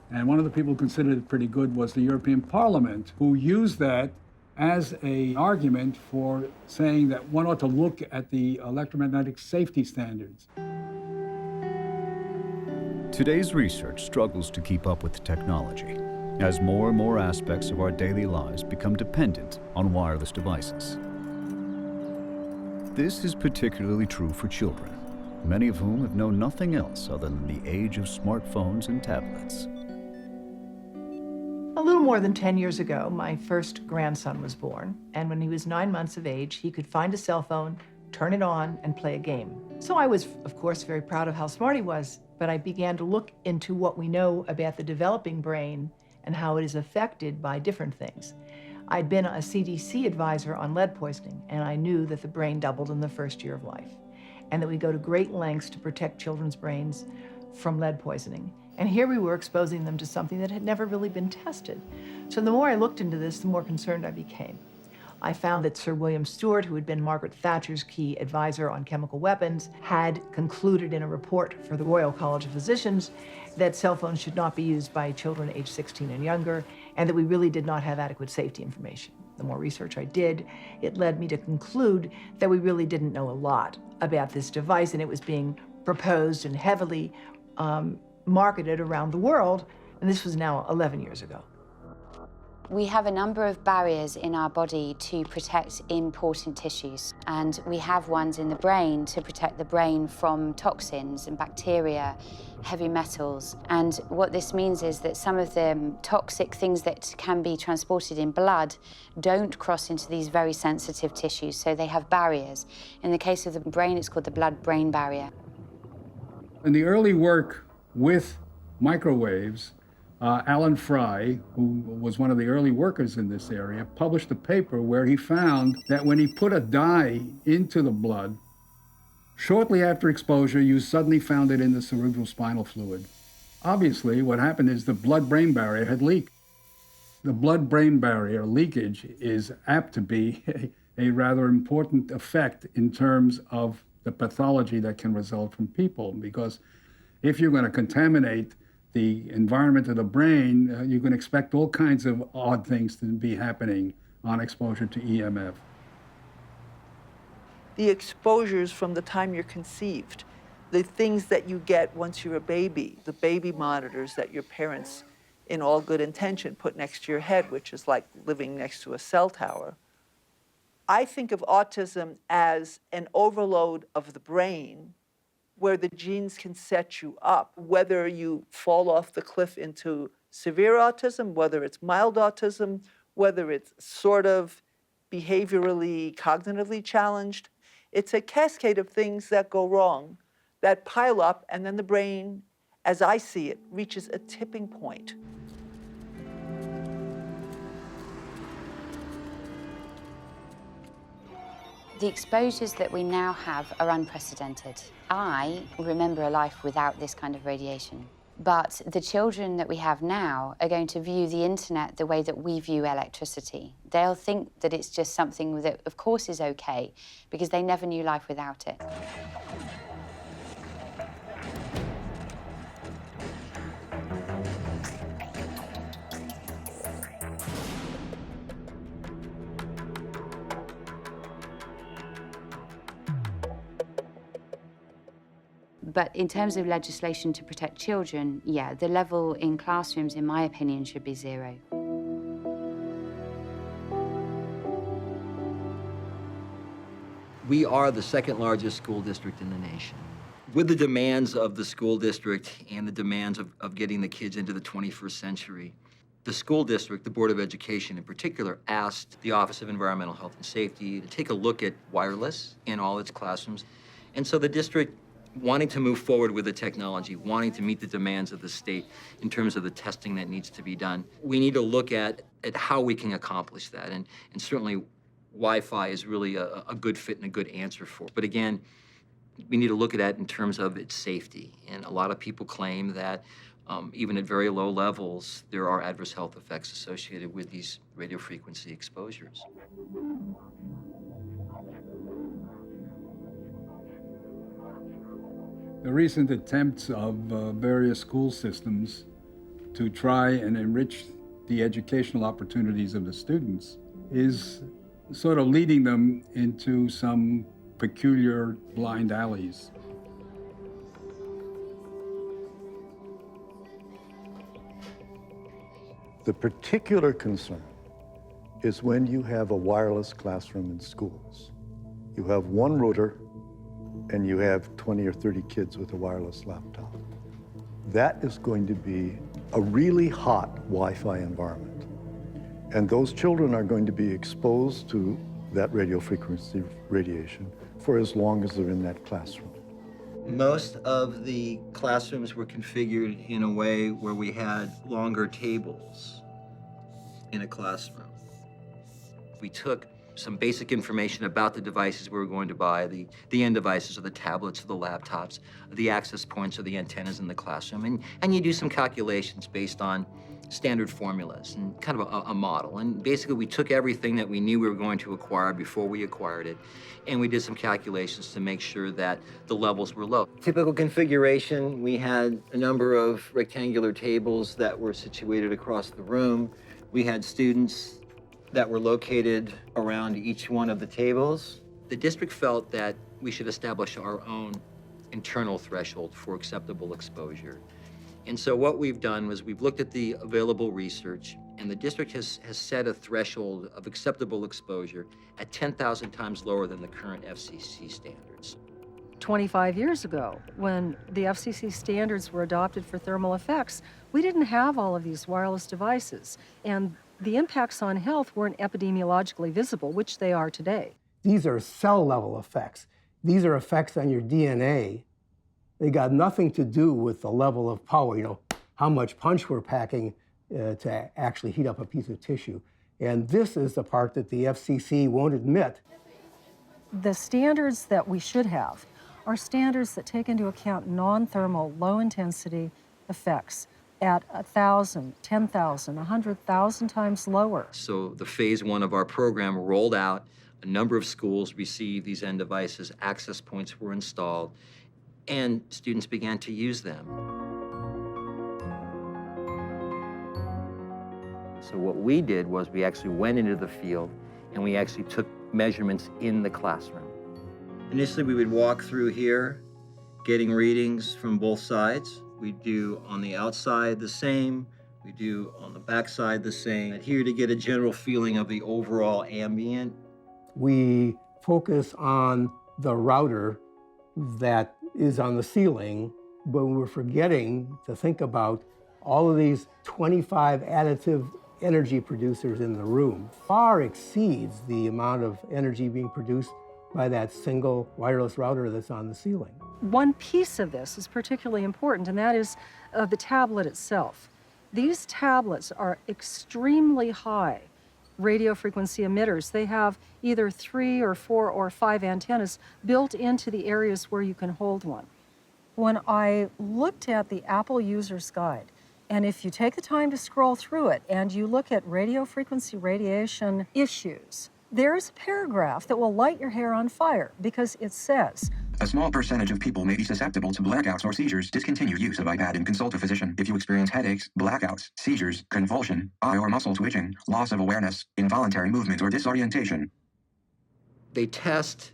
And one of the people who considered it pretty good was the European Parliament, who used that as an argument for saying that one ought to look at the electromagnetic safety standards. Today's research struggles to keep up with technology as more and more aspects of our daily lives become dependent on wireless devices. This is particularly true for children, many of whom have known nothing else other than the age of smartphones and tablets. A little more than 10 years ago, my first grandson was born, and when he was 9 months of age, he could find a cell phone, turn it on, and play a game. So I was, of course, very proud of how smart he was, but I began to look into what we know about the developing brain and how it is affected by different things. I'd been a CDC advisor on lead poisoning, and I knew that the brain doubled in the first year of life, and that we go to great lengths to protect children's brains from lead poisoning. And here we were exposing them to something that had never really been tested. So the more I looked into this, the more concerned I became. I found that Sir William Stewart, who had been Margaret Thatcher's key advisor on chemical weapons, had concluded in a report for the Royal College of Physicians that cell phones should not be used by children aged 16 and younger, and that we really did not have adequate safety information. The more research I did, it led me to conclude that we really didn't know a lot about this device, and it was being proposed and heavily marketed around the world, and this was now 11 years ago. We have a number of barriers in our body to protect important tissues, and we have ones in the brain to protect the brain from toxins and bacteria, heavy metals. And what this means is that some of the toxic things that can be transported in blood don't cross into these very sensitive tissues, so they have barriers. In the case of the brain, it's called the blood-brain barrier. In the early work with microwaves, Alan Fry, who was one of the early workers in this area, published a paper where he found that when he put a dye into the blood, shortly after exposure, you suddenly found it in the cerebral spinal fluid. Obviously, what happened is the blood-brain barrier had leaked. The blood-brain barrier leakage is apt to be a rather important effect in terms of the pathology that can result from people, because if you're going to contaminate the environment of the brain, you can expect all kinds of odd things to be happening on exposure to EMF. The exposures from the time you're conceived, the things that you get once you're a baby, the baby monitors that your parents, in all good intention, put next to your head, which is like living next to a cell tower. I think of autism as an overload of the brain where the genes can set you up, whether you fall off the cliff into severe autism, whether it's mild autism, whether it's sort of behaviorally, cognitively challenged. It's a cascade of things that go wrong, that pile up, and then the brain, as I see it, reaches a tipping point. The exposures that we now have are unprecedented. I remember a life without this kind of radiation. But the children that we have now are going to view the internet the way that we view electricity. They'll think that it's just something that, of course, is okay, because they never knew life without it. But in terms of legislation to protect children, yeah, the level in classrooms, in my opinion, should be 0. We are the second largest school district in the nation. With the demands of the school district and the demands of getting the kids into the 21st century, the school district, the Board of Education in particular, asked the Office of Environmental Health and Safety to take a look at wireless in all its classrooms. And so the district, wanting to move forward with the technology, wanting to meet the demands of the state in terms of the testing that needs to be done, we need to look at how we can accomplish that. And certainly Wi-Fi is really a good fit and a good answer for it. But again, we need to look at that in terms of its safety. And a lot of people claim that even at very low levels, there are adverse health effects associated with these radio frequency exposures. The recent attempts of various school systems to try and enrich the educational opportunities of the students is sort of leading them into some peculiar blind alleys. The particular concern is when you have a wireless classroom in schools. You have one router and you have 20 or 30 kids with a wireless laptop. That is going to be a really hot Wi-Fi environment. And those children are going to be exposed to that radio frequency radiation for as long as they're in that classroom. Most of the classrooms were configured in a way where we had longer tables in a classroom. We took some basic information about the devices we were going to buy, the end devices or the tablets or the laptops, the access points or the antennas in the classroom, and you do some calculations based on standard formulas and kind of a model. And basically we took everything that we knew we were going to acquire before we acquired it, and we did some calculations to make sure that the levels were low. Typical configuration, we had a number of rectangular tables that were situated across the room. We had students that were located around each one of the tables. The district felt that we should establish our own internal threshold for acceptable exposure. And so what we've done was we've looked at the available research, and the district has set a threshold of acceptable exposure at 10,000 times lower than the current FCC standards. 25 years ago, when the FCC standards were adopted for thermal effects, we didn't have all of these wireless devices, and the impacts on health weren't epidemiologically visible, which they are today. These are cell-level effects. These are effects on your DNA. They got nothing to do with the level of power, you know, how much punch we're packing to actually heat up a piece of tissue. And this is the part that the FCC won't admit. The standards that we should have are standards that take into account non-thermal, low-intensity effects at 1,000, 10,000, 100,000 times lower. So the phase one of our program rolled out. A number of schools received these end devices, access points were installed, and students began to use them. So what we did was we actually went into the field and we actually took measurements in the classroom. Initially, we would walk through here, getting readings from both sides. We do on the outside the same, we do on the back side the same. Here to get a general feeling of the overall ambient. We focus on the router that is on the ceiling, but we're forgetting to think about all of these 25 additive energy producers in the room. Far exceeds the amount of energy being produced by that single wireless router that's on the ceiling. One piece of this is particularly important, and that is the tablet itself. These tablets are extremely high radio frequency emitters. They have either 3 or 4 or 5 antennas built into the areas where you can hold one. When I looked at the Apple User's Guide, and if you take the time to scroll through it and you look at radio frequency radiation issues, there's a paragraph that will light your hair on fire because it says, a small percentage of people may be susceptible to blackouts or seizures. Discontinue use of iPad and consult a physician. If you experience headaches, blackouts, seizures, convulsion, eye or muscle twitching, loss of awareness, involuntary movement, or disorientation. They test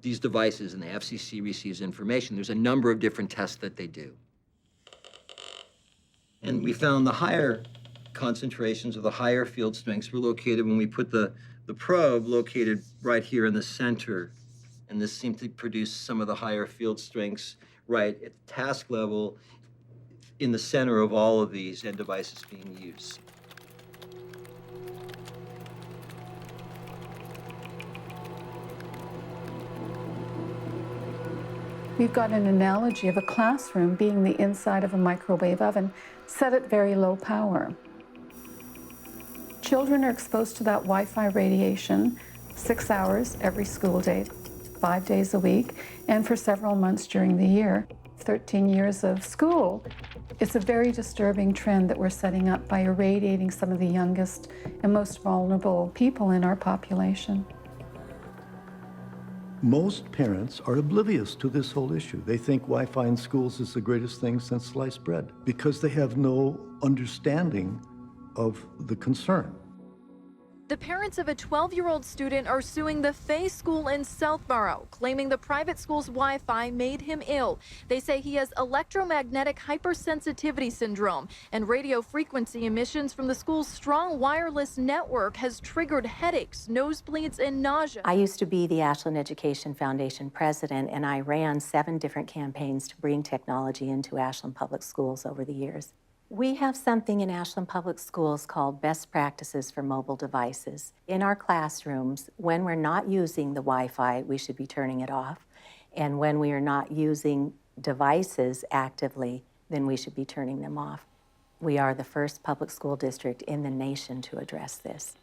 these devices and the FCC receives information. There's a number of different tests that they do. And we found the higher concentrations or the higher field strengths were located when we put the probe located right here in the center. And this seemed to produce some of the higher field strengths right at the task level in the center of all of these end devices being used. We've got an analogy of a classroom being the inside of a microwave oven set at very low power. Children are exposed to that Wi-Fi radiation 6 hours every school day, 5 days a week, and for several months during the year. 13 years of school, it's a very disturbing trend that we're setting up by irradiating some of the youngest and most vulnerable people in our population. Most parents are oblivious to this whole issue. They think Wi-Fi in schools is the greatest thing since sliced bread because they have no understanding of the concern. The parents of a 12-year-old student are suing the Fay School in Southborough, claiming the private school's Wi-Fi made him ill. They say he has electromagnetic hypersensitivity syndrome, and radio frequency emissions from the school's strong wireless network has triggered headaches, nosebleeds, and nausea. I used to be the Ashland Education Foundation president, and I ran 7 different campaigns to bring technology into Ashland Public Schools over the years. We have something in Ashland Public Schools called Best Practices for Mobile Devices. In our classrooms, when we're not using the Wi-Fi, we should be turning it off. And when we are not using devices actively, then we should be turning them off. We are the first public school district in the nation to address this.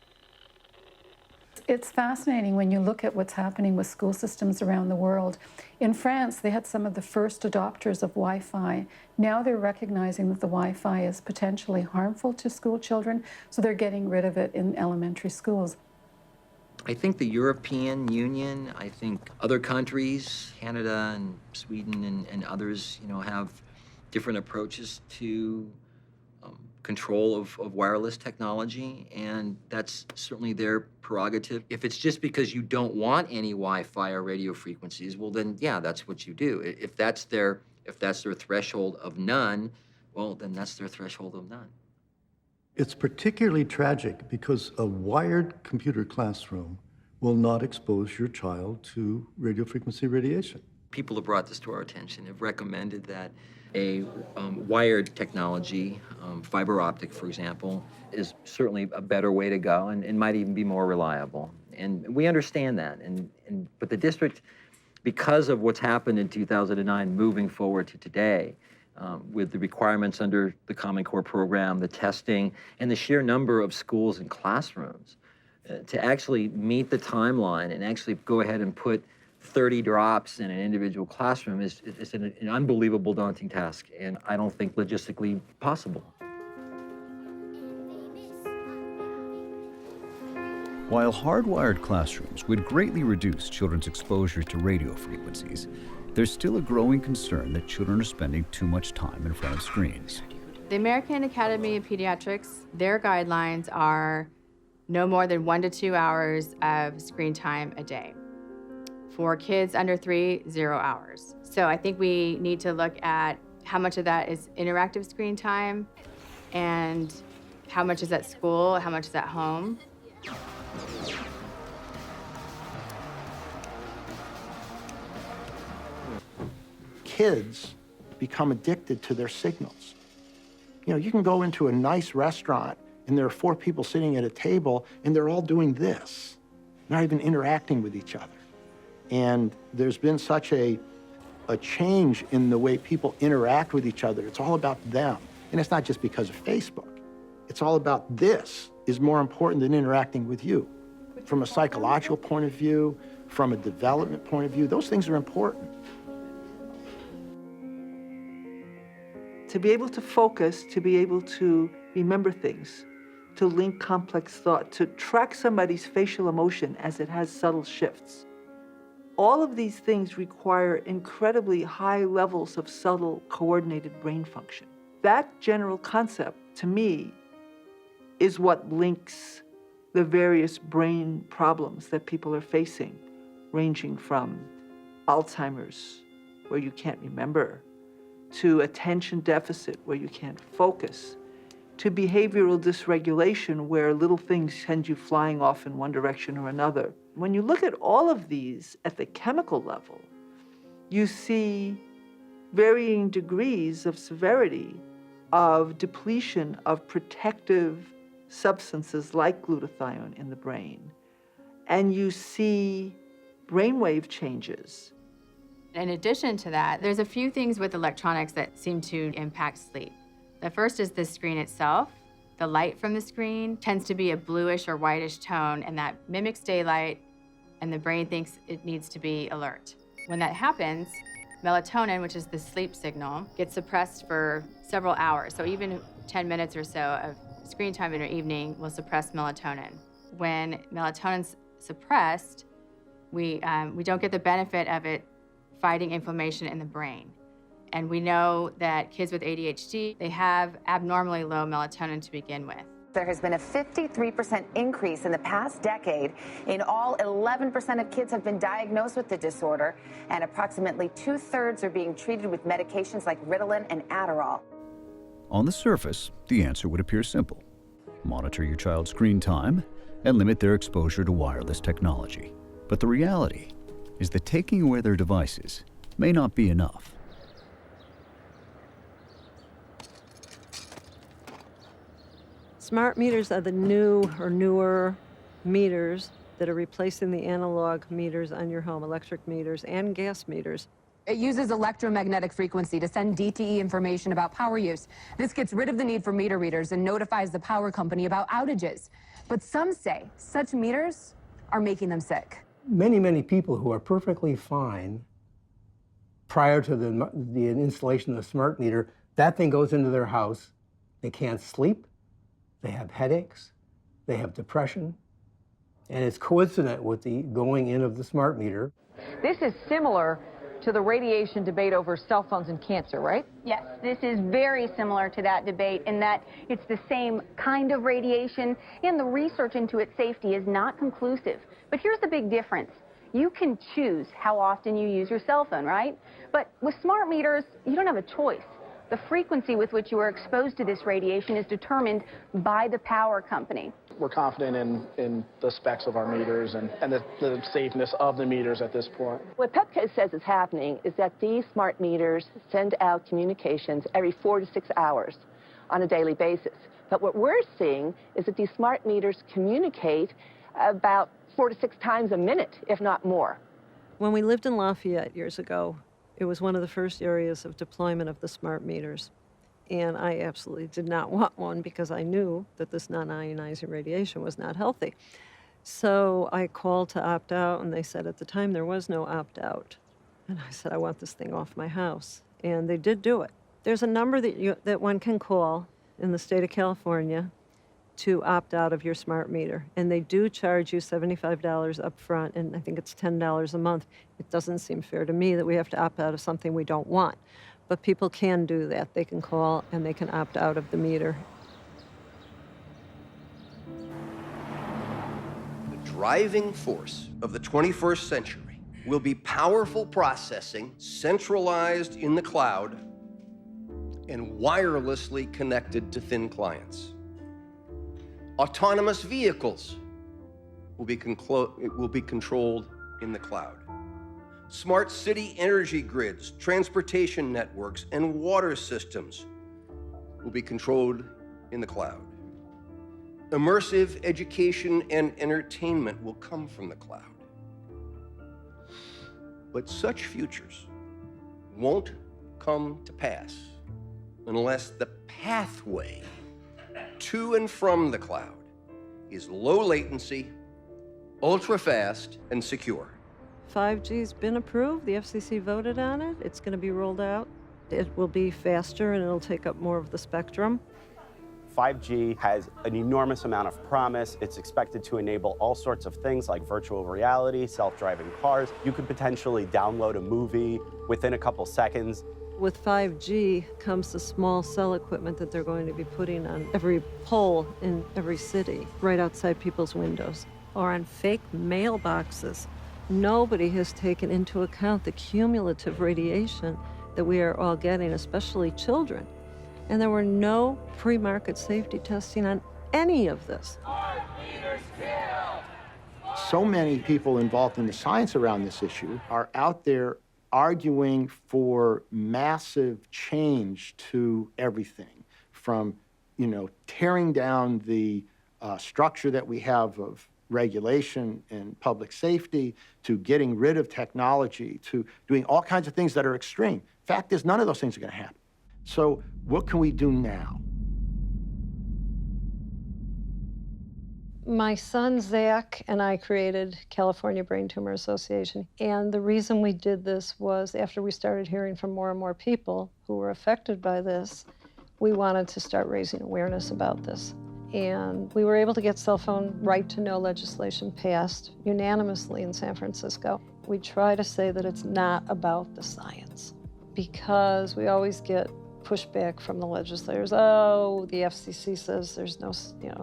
It's fascinating when you look at what's happening with school systems around the world. In France, they had some of the first adopters of Wi-Fi. Now they're recognizing that the Wi-Fi is potentially harmful to school children, so they're getting rid of it in elementary schools. I think the European Union, I think other countries, Canada and Sweden and others, have different approaches to control of wireless technology, and that's certainly their prerogative. If it's just because you don't want any Wi-Fi or radio frequencies, well then, yeah, that's what you do. If that's their threshold of none, well, then that's their threshold of none. It's particularly tragic because a wired computer classroom will not expose your child to radio frequency radiation. People have brought this to our attention, have recommended that a wired technology, fiber optic, for example, is certainly a better way to go and might even be more reliable. And we understand that. But the district, because of what's happened in 2009 moving forward to today, with the requirements under the Common Core program, the testing, and the sheer number of schools and classrooms, to actually meet the timeline and actually go ahead and put 30 drops in an individual classroom is an unbelievable daunting task, and I don't think logistically possible. While hardwired classrooms would greatly reduce children's exposure to radio frequencies, there's still a growing concern that children are spending too much time in front of screens. The American Academy of Pediatrics, their guidelines are no more than 1 to 2 hours of screen time a day. For kids under 3, 0 hours. So I think we need to look at how much of that is interactive screen time and how much is at school, how much is at home. Kids become addicted to their signals. You can go into a nice restaurant and there are 4 people sitting at a table and they're all doing this, not even interacting with each other. And there's been such a change in the way people interact with each other. It's all about them. And it's not just because of Facebook. It's all about this is more important than interacting with you. From a psychological point of view, from a development point of view, those things are important. To be able to focus, to be able to remember things, to link complex thought, to track somebody's facial emotion as it has subtle shifts. All of these things require incredibly high levels of subtle, coordinated brain function. That general concept, to me, is what links the various brain problems that people are facing, ranging from Alzheimer's, where you can't remember, to attention deficit, where you can't focus, to behavioral dysregulation, where little things send you flying off in one direction or another. When you look at all of these at the chemical level, you see varying degrees of severity of depletion of protective substances like glutathione in the brain. And you see brainwave changes. In addition to that, there's a few things with electronics that seem to impact sleep. The first is the screen itself. The light from the screen tends to be a bluish or whitish tone, and that mimics daylight, and the brain thinks it needs to be alert. When that happens, melatonin, which is the sleep signal, gets suppressed for several hours. So even 10 minutes or so of screen time in the evening will suppress melatonin. When melatonin's suppressed, we don't get the benefit of it fighting inflammation in the brain. And we know that kids with ADHD, they have abnormally low melatonin to begin with. There has been a 53% increase in the past decade. In all, 11% of kids have been diagnosed with the disorder, and approximately 2/3 are being treated with medications like Ritalin and Adderall. On the surface, the answer would appear simple. Monitor your child's screen time and limit their exposure to wireless technology. But the reality is that taking away their devices may not be enough. Smart meters are the new or newer meters that are replacing the analog meters on your home, electric meters and gas meters. It uses electromagnetic frequency to send DTE information about power use. This gets rid of the need for meter readers and notifies the power company about outages. But some say such meters are making them sick. Many people who are perfectly fine prior to the installation of the smart meter, that thing goes into their house. They can't sleep. They have headaches, they have depression, and it's coincident with the going in of the smart meter. This is similar to the radiation debate over cell phones and cancer, right? Yes, this is very similar to that debate in that it's the same kind of radiation, and the research into its safety is not conclusive. But here's the big difference. You can choose how often you use your cell phone, right? But with smart meters, you don't have a choice. The frequency with which you are exposed to this radiation is determined by the power company. We're confident in the specs of our meters and the safeness of the meters at this point. What Petco says is happening is that these smart meters send out communications every 4 to 6 hours on a daily basis. But what we're seeing is that these smart meters communicate about 4 to 6 times a minute, if not more. When we lived in Lafayette years ago, it was one of the first areas of deployment of the smart meters. And I absolutely did not want one because I knew that this non-ionizing radiation was not healthy. So I called to opt out, and they said at the time there was no opt-out. And I said, I want this thing off my house. And they did do it. There's a number that one can call in the state of California to opt out of your smart meter. And they do charge you $75 up front, and I think it's $10 a month. It doesn't seem fair to me that we have to opt out of something we don't want. But people can do that. They can call and they can opt out of the meter. The driving force of the 21st century will be powerful processing centralized in the cloud and wirelessly connected to thin clients. Autonomous vehicles will be controlled in the cloud. Smart city energy grids, transportation networks, and water systems will be controlled in the cloud. Immersive education and entertainment will come from the cloud. But such futures won't come to pass unless the pathway to and from the cloud is low latency, ultra fast, and secure. 5G's been approved. The FCC voted on it. It's going to be rolled out. It will be faster and it'll take up more of the spectrum. 5G has an enormous amount of promise. It's expected to enable all sorts of things like virtual reality, self-driving cars. You could potentially download a movie within a couple seconds. With 5G comes the small cell equipment that they're going to be putting on every pole in every city, right outside people's windows, or on fake mailboxes. Nobody has taken into account the cumulative radiation that we are all getting, especially children. And there were no pre-market safety testing on any of this. So many people involved in the science around this issue are out there arguing for massive change to everything, from, tearing down the structure that we have of regulation and public safety, to getting rid of technology, to doing all kinds of things that are extreme. Fact is, none of those things are going to happen. So what can we do now? My son, Zach, and I created California Brain Tumor Association. And the reason we did this was after we started hearing from more and more people who were affected by this, we wanted to start raising awareness about this. And we were able to get cell phone right-to-know legislation passed unanimously in San Francisco. We try to say that it's not about the science, because we always get pushback from the legislators. Oh, the FCC says there's no,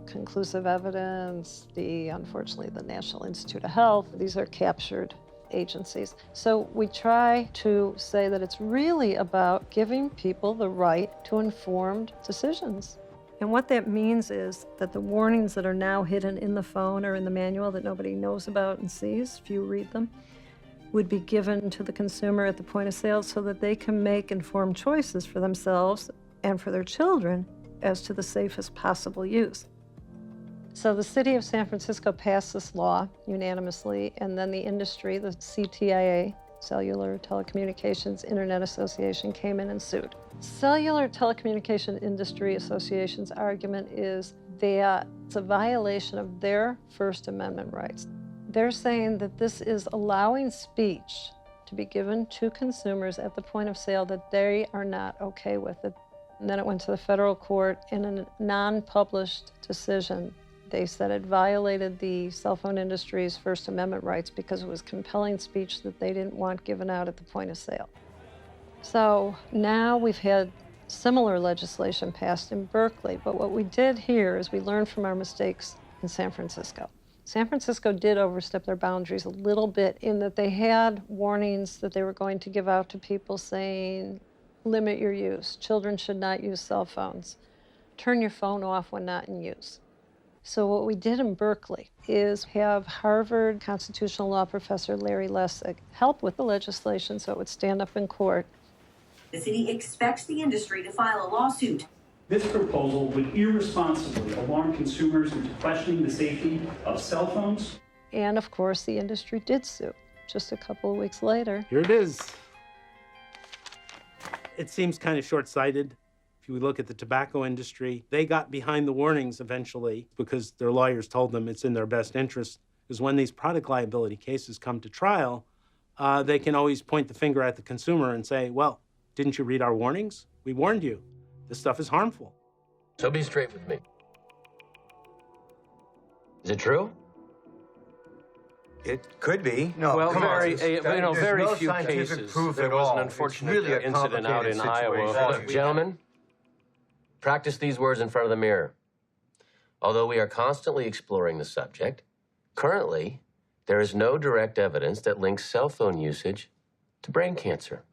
conclusive evidence. Unfortunately, the National Institute of Health, these are captured agencies. So we try to say that it's really about giving people the right to informed decisions. And what that means is that the warnings that are now hidden in the phone or in the manual that nobody knows about and sees, if you read them, would be given to the consumer at the point of sale so that they can make informed choices for themselves and for their children as to the safest possible use. So the city of San Francisco passed this law unanimously, and then the industry, the CTIA, Cellular Telecommunications Internet Association, came in and sued. Cellular Telecommunication Industry Association's argument is that it's a violation of their First Amendment rights. They're saying that this is allowing speech to be given to consumers at the point of sale that they are not okay with it. And then it went to the federal court in a non-published decision. They said it violated the cell phone industry's First Amendment rights because it was compelling speech that they didn't want given out at the point of sale. So now we've had similar legislation passed in Berkeley, but what we did here is we learned from our mistakes in San Francisco. San Francisco did overstep their boundaries a little bit in that they had warnings that they were going to give out to people saying, limit your use. Children should not use cell phones. Turn your phone off when not in use. So what we did in Berkeley is have Harvard constitutional law professor Larry Lessig help with the legislation so it would stand up in court. The city expects the industry to file a lawsuit. This proposal would irresponsibly alarm consumers into questioning the safety of cell phones. And of course, the industry did sue just a couple of weeks later. Here it is. It seems kind of short-sighted. If you look at the tobacco industry, they got behind the warnings eventually because their lawyers told them it's in their best interest. Because when these product liability cases come to trial, they can always point the finger at the consumer and say, well, didn't you read our warnings? We warned you. This stuff is harmful. So be straight with me. Is it true? It could be. No, well, very no few cases. There was an unfortunate incident out in Iowa. Look, gentlemen, practice these words in front of the mirror. Although we are constantly exploring the subject, currently, there is no direct evidence that links cell phone usage to brain cancer.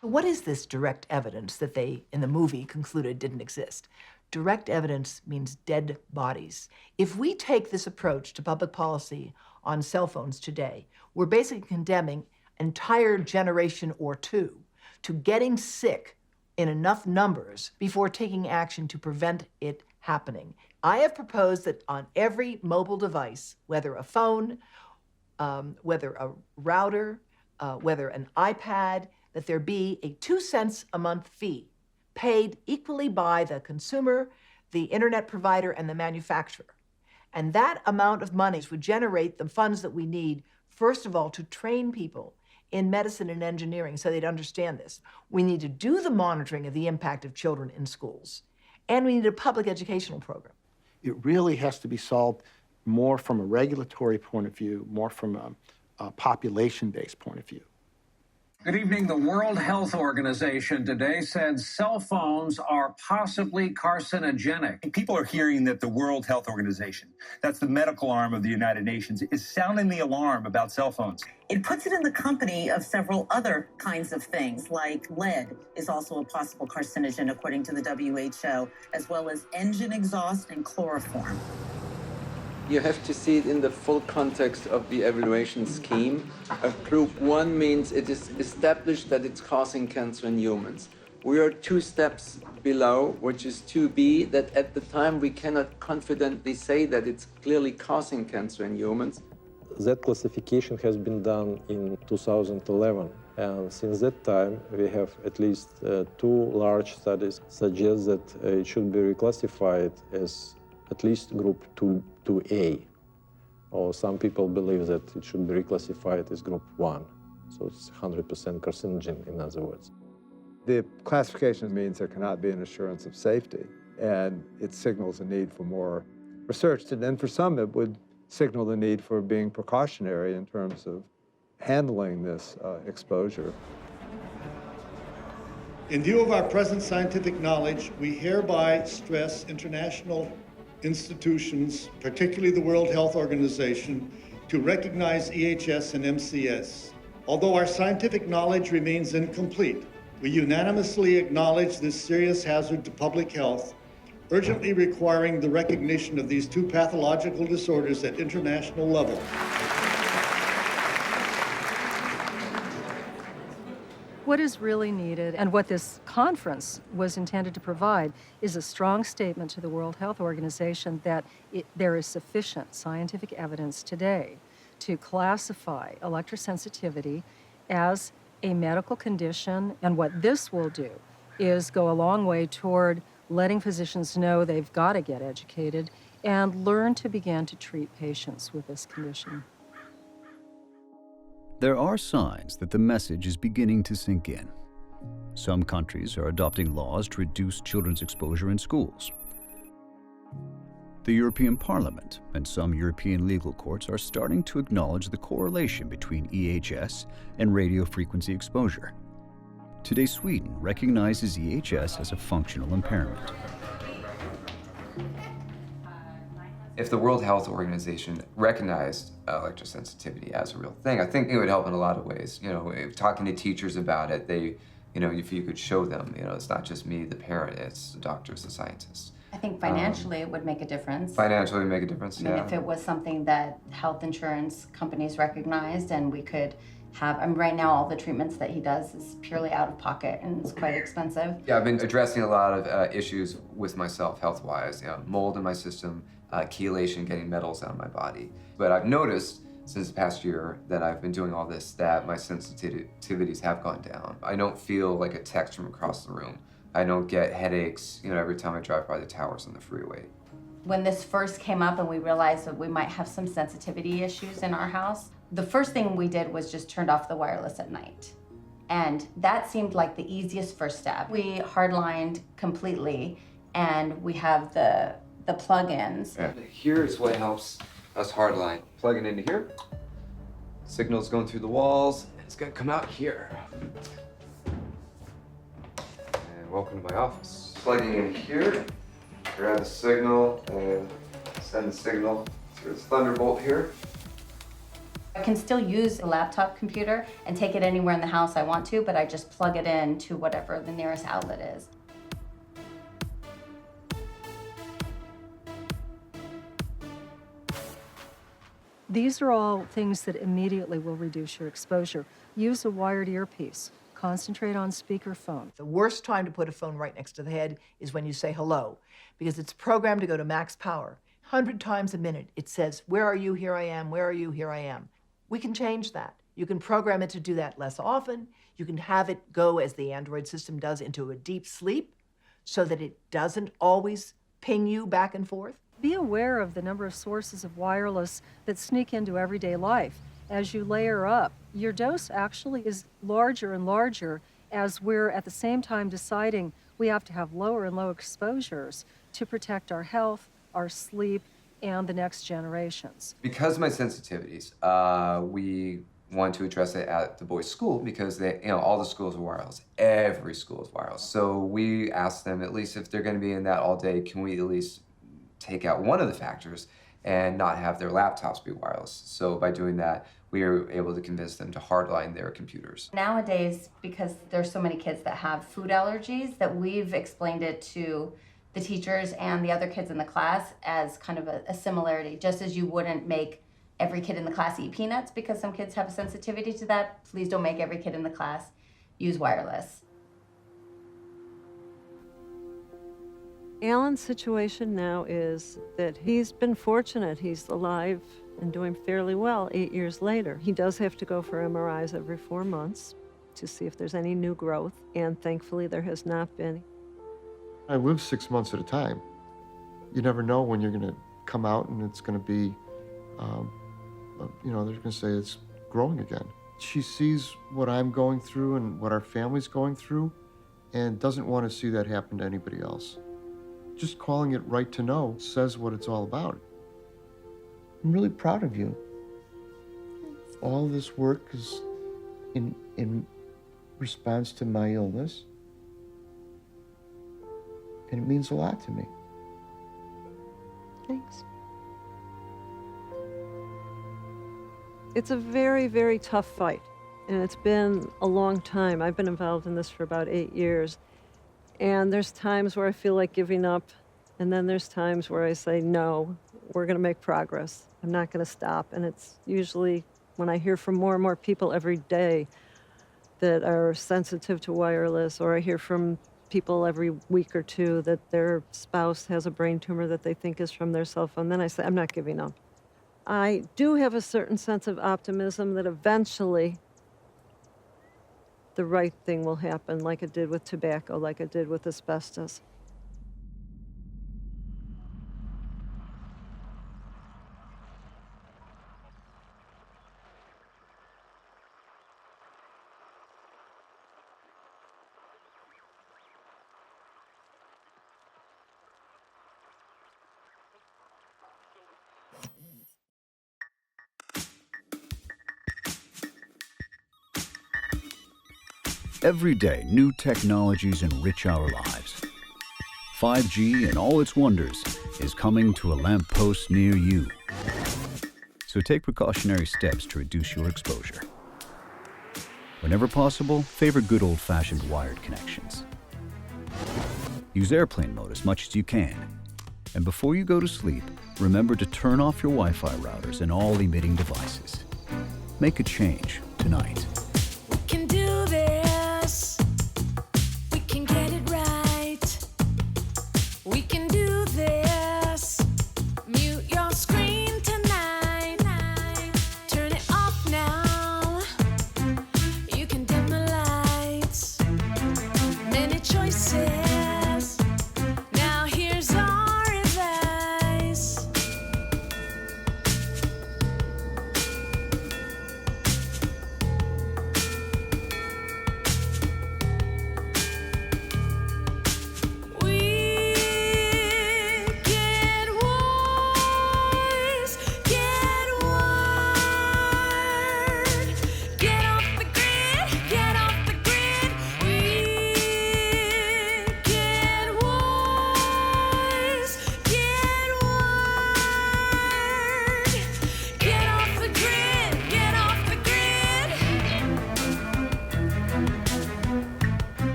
What is this direct evidence that they, in the movie, concluded didn't exist? Direct evidence means dead bodies. If we take this approach to public policy on cell phones today, we're basically condemning an entire generation or two to getting sick in enough numbers before taking action to prevent it happening. I have proposed that on every mobile device, whether a phone, whether a router, whether an iPad, that there be a 2 cents a month fee paid equally by the consumer, the internet provider, and the manufacturer. And that amount of money would generate the funds that we need, first of all, to train people in medicine and engineering so they'd understand this. We need to do the monitoring of the impact of children in schools, and we need a public educational program. It really has to be solved more from a regulatory point of view, more from a population-based point of view. Good evening. The World Health Organization today said cell phones are possibly carcinogenic. People are hearing that the World Health Organization, that's the medical arm of the United Nations, is sounding the alarm about cell phones. It puts it in the company of several other kinds of things, like lead is also a possible carcinogen, according to the WHO, as well as engine exhaust and chloroform. You have to see it in the full context of the evaluation scheme. Group 1 means it is established that it's causing cancer in humans. We are 2 steps below, which is 2B, that at the time we cannot confidently say that it's clearly causing cancer in humans. That classification has been done in 2011. And since that time, we have at least 2 large studies suggest that it should be reclassified as at least group 2A, or some people believe that it should be reclassified as group 1, so it's 100% carcinogen, in other words. The classification means there cannot be an assurance of safety, and it signals a need for more research. And then for some, it would signal the need for being precautionary in terms of handling this exposure. In view of our present scientific knowledge, we hereby stress international institutions, particularly the World Health Organization, to recognize EHS and MCS. Although our scientific knowledge remains incomplete, we unanimously acknowledge this serious hazard to public health, urgently requiring the recognition of these two pathological disorders at international level. What is really needed, and what this conference was intended to provide, is a strong statement to the World Health Organization that there is sufficient scientific evidence today to classify electrosensitivity as a medical condition, and what this will do is go a long way toward letting physicians know they've got to get educated and learn to begin to treat patients with this condition. There are signs that the message is beginning to sink in. Some countries are adopting laws to reduce children's exposure in schools. The European Parliament and some European legal courts are starting to acknowledge the correlation between EHS and radio frequency exposure. Today, Sweden recognizes EHS as a functional impairment. If the World Health Organization recognized electrosensitivity as a real thing, I think it would help in a lot of ways. You know, if talking to teachers about it, if you could show them, it's not just me, the parent, it's the doctors, the scientists. I think financially it would make a difference. Financially it would make a difference, I mean, if it was something that health insurance companies recognized and we could have, right now all the treatments that he does is purely out of pocket and it's quite expensive. Yeah, I've been addressing a lot of issues with myself health-wise, mold in my system, chelation, getting metals out of my body. But I've noticed since the past year that I've been doing all this that my sensitivities have gone down. I don't feel like a text from across the room. I don't get headaches, every time I drive by the towers on the freeway. When this first came up and we realized that we might have some sensitivity issues in our house, the first thing we did was just turned off the wireless at night. And that seemed like the easiest first step. We hardlined completely and we have the plugins. Yeah. Here's what helps us hardline. Plug it into here. Signal's going through the walls. It's gonna come out here. And welcome to my office. Plugging in here, grab the signal and send the signal through this Thunderbolt here. I can still use a laptop computer and take it anywhere in the house I want to, but I just plug it in to whatever the nearest outlet is. These are all things that immediately will reduce your exposure. Use a wired earpiece. Concentrate on speakerphone. The worst time to put a phone right next to the head is when you say hello, because it's programmed to go to max power. 100 times a minute, it says, where are you? Here I am. Where are you? Here I am. We can change that. You can program it to do that less often. You can have it go, as the Android system does, into a deep sleep so that it doesn't always ping you back and forth. Be aware of the number of sources of wireless that sneak into everyday life. As you layer up, your dose actually is larger and larger as we're at the same time deciding we have to have lower and lower exposures to protect our health, our sleep, and the next generations. Because of my sensitivities, we want to address it at the boys' school because all the schools are wireless. Every school is wireless. So we asked them, at least if they're going to be in that all day, can we at least take out one of the factors and not have their laptops be wireless? So by doing that, we were able to convince them to hardline their computers. Nowadays, because there's so many kids that have food allergies, that we've explained it to the teachers and the other kids in the class as kind of a similarity. Just as you wouldn't make every kid in the class eat peanuts because some kids have a sensitivity to that, please don't make every kid in the class use wireless. Alan's situation now is that he's been fortunate. He's alive and doing fairly well 8 years later. He does have to go for MRIs every 4 months to see if there's any new growth, and thankfully there has not been. I live 6 months at a time. You never know when you're going to come out and it's going to be, they're going to say it's growing again. She sees what I'm going through and what our family's going through and doesn't want to see that happen to anybody else. Just calling it Right to Know says what it's all about. I'm really proud of you. All this work is in response to my illness, And it means a lot to me. Thanks. It's a very, very tough fight, and it's been a long time. I've been involved in this for about 8 years, and there's times where I feel like giving up, and then there's times where I say, no, we're going to make progress. I'm not going to stop, and it's usually when I hear from more and more people every day that are sensitive to wireless, or I hear from people every week or two that their spouse has a brain tumor that they think is from their cell phone, then I say, I'm not giving up. I do have a certain sense of optimism that eventually the right thing will happen, like it did with tobacco, like it did with asbestos. Every day, new technologies enrich our lives. 5G and all its wonders is coming to a lamppost near you. So take precautionary steps to reduce your exposure. Whenever possible, favor good old-fashioned wired connections. Use airplane mode as much as you can. And before you go to sleep, remember to turn off your Wi-Fi routers and all emitting devices. Make a change tonight.